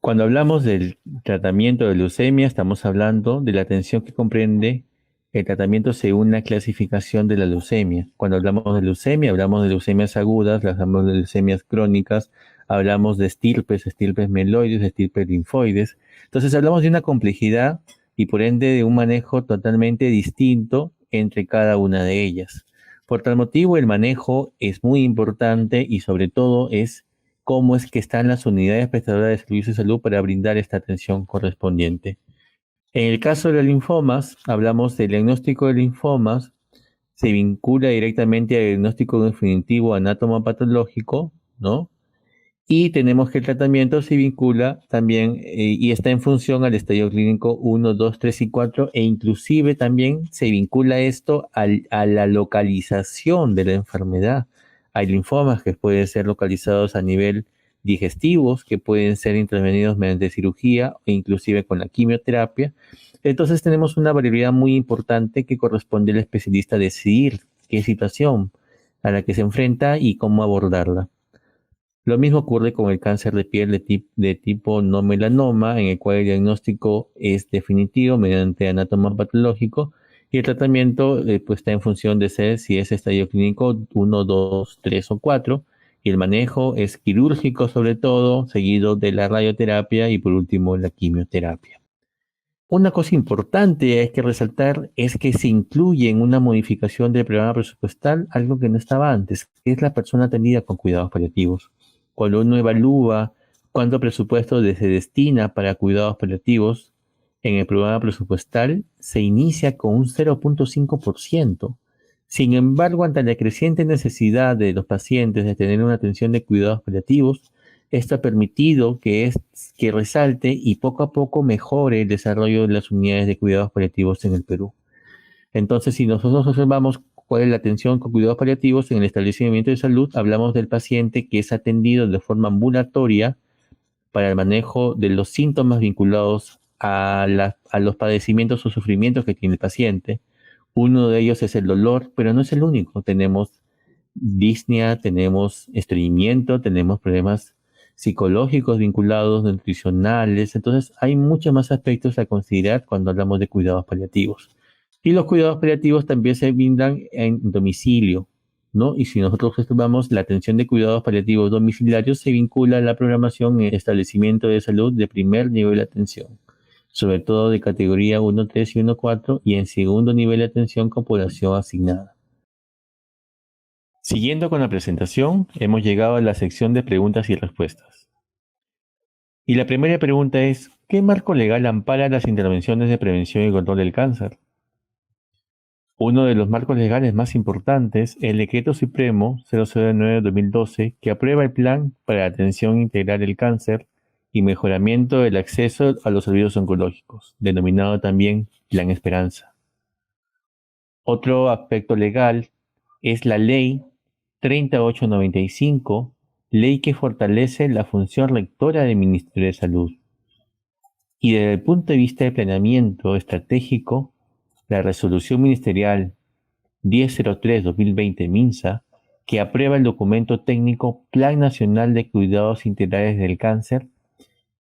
Cuando hablamos del tratamiento de leucemia, estamos hablando de la atención que comprende el tratamiento según la clasificación de la leucemia. Cuando hablamos de leucemia, hablamos de leucemias agudas, hablamos de leucemias crónicas, hablamos de estirpes mieloides, estirpes linfoides. Entonces hablamos de una complejidad y por ende de un manejo totalmente distinto entre cada una de ellas. Por tal motivo, el manejo es muy importante y sobre todo es cómo es que están las unidades prestadoras de servicios de salud para brindar esta atención correspondiente. En el caso de los linfomas, hablamos del diagnóstico de linfomas, se vincula directamente al diagnóstico definitivo anatomopatológico, ¿no? Y tenemos que el tratamiento se vincula también y está en función al estadio clínico 1, 2, 3 y 4 e inclusive también se vincula esto a la localización de la enfermedad. Hay linfomas que pueden ser localizados a nivel digestivos, que pueden ser intervenidos mediante cirugía e inclusive con la quimioterapia. Entonces tenemos una variabilidad muy importante que corresponde al especialista decidir qué situación a la que se enfrenta y cómo abordarla. Lo mismo ocurre con el cáncer de piel de tipo no melanoma, en el cual el diagnóstico es definitivo mediante anatoma patológico y el tratamiento pues está en función de ser si es estadio clínico 1, 2, 3 o 4 y el manejo es quirúrgico sobre todo, seguido de la radioterapia y por último la quimioterapia. Una cosa importante hay que resaltar es que se incluye en una modificación del programa presupuestal algo que no estaba antes, que es la persona atendida con cuidados paliativos. Cuando uno evalúa cuánto presupuesto se destina para cuidados paliativos en el programa presupuestal, se inicia con un 0.5%. Sin embargo, ante la creciente necesidad de los pacientes de tener una atención de cuidados paliativos, esto ha permitido que resalte y poco a poco mejore el desarrollo de las unidades de cuidados paliativos en el Perú. Entonces, si nosotros observamos cuál es la atención con cuidados paliativos en el establecimiento de salud, hablamos del paciente que es atendido de forma ambulatoria para el manejo de los síntomas vinculados a los padecimientos o sufrimientos que tiene el paciente. Uno de ellos es el dolor, pero no es el único. Tenemos disnea, tenemos estreñimiento, tenemos problemas psicológicos vinculados, nutricionales. Entonces, hay muchos más aspectos a considerar cuando hablamos de cuidados paliativos. Y los cuidados paliativos también se brindan en domicilio, ¿no? Y si nosotros observamos la atención de cuidados paliativos domiciliarios, se vincula a la programación en establecimiento de salud de primer nivel de atención, sobre todo de categoría 1, 3 y 1, 4, y en segundo nivel de atención con población asignada. Siguiendo con la presentación, hemos llegado a la sección de preguntas y respuestas. Y la primera pregunta es, ¿qué marco legal ampara las intervenciones de prevención y control del cáncer? Uno de los marcos legales más importantes es el Decreto Supremo 009-2012, que aprueba el Plan para la Atención Integral del Cáncer y Mejoramiento del Acceso a los Servicios Oncológicos, denominado también Plan Esperanza. Otro aspecto legal es la Ley 3895, ley que fortalece la función rectora del Ministerio de Salud. Y desde el punto de vista de planeamiento estratégico, la Resolución Ministerial 1003-2020 MINSA, que aprueba el documento técnico Plan Nacional de Cuidados Integrales del Cáncer,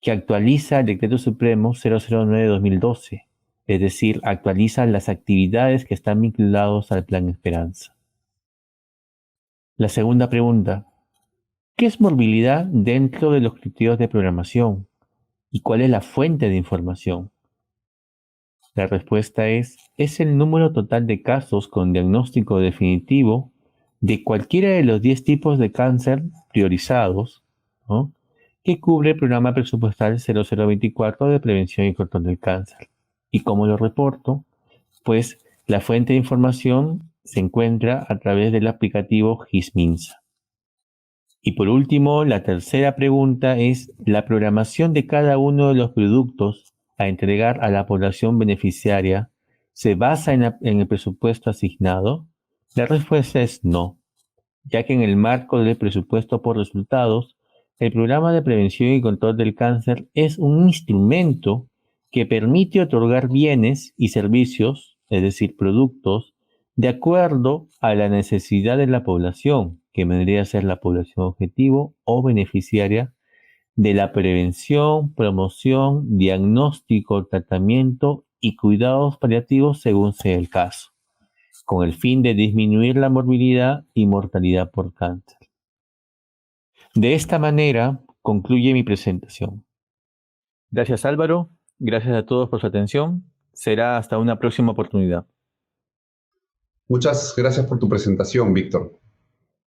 que actualiza el Decreto Supremo 009-2012, es decir, actualiza las actividades que están vinculadas al Plan Esperanza. La segunda pregunta, ¿qué es morbilidad dentro de los criterios de programación? ¿Y cuál es la fuente de información? La respuesta es el número total de casos con diagnóstico definitivo de cualquiera de los 10 tipos de cáncer priorizados, ¿no?, que cubre el programa presupuestal 0024 de prevención y control del cáncer. ¿Y cómo lo reporto? Pues la fuente de información se encuentra a través del aplicativo GIS-MINSA. Y por último, la tercera pregunta es la programación de cada uno de los productos a entregar a la población beneficiaria se basa en el presupuesto asignado? La respuesta es no, ya que en el marco del presupuesto por resultados, el programa de prevención y control del cáncer es un instrumento que permite otorgar bienes y servicios, es decir, productos, de acuerdo a la necesidad de la población, que vendría a ser la población objetivo o beneficiaria de la prevención, promoción, diagnóstico, tratamiento y cuidados paliativos según sea el caso, con el fin de disminuir la morbilidad y mortalidad por cáncer. De esta manera concluye mi presentación. Gracias Álvaro, gracias a todos por su atención. Será hasta una próxima oportunidad. Muchas gracias por tu presentación, Víctor.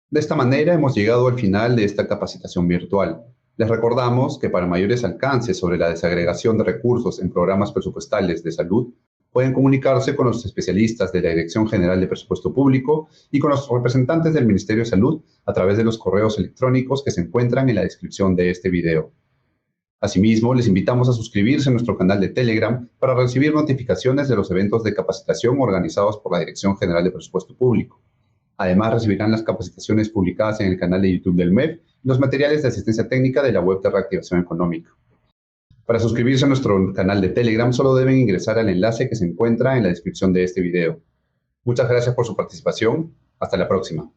De esta manera hemos llegado al final de esta capacitación virtual. Les recordamos que para mayores alcances sobre la desagregación de recursos en programas presupuestales de salud, pueden comunicarse con los especialistas de la Dirección General de Presupuesto Público y con los representantes del Ministerio de Salud a través de los correos electrónicos que se encuentran en la descripción de este video. Asimismo, les invitamos a suscribirse a nuestro canal de Telegram para recibir notificaciones de los eventos de capacitación organizados por la Dirección General de Presupuesto Público. Además, recibirán las capacitaciones publicadas en el canal de YouTube del MEF y los materiales de asistencia técnica de la web de reactivación económica. Para suscribirse a nuestro canal de Telegram, solo deben ingresar al enlace que se encuentra en la descripción de este video. Muchas gracias por su participación. Hasta la próxima.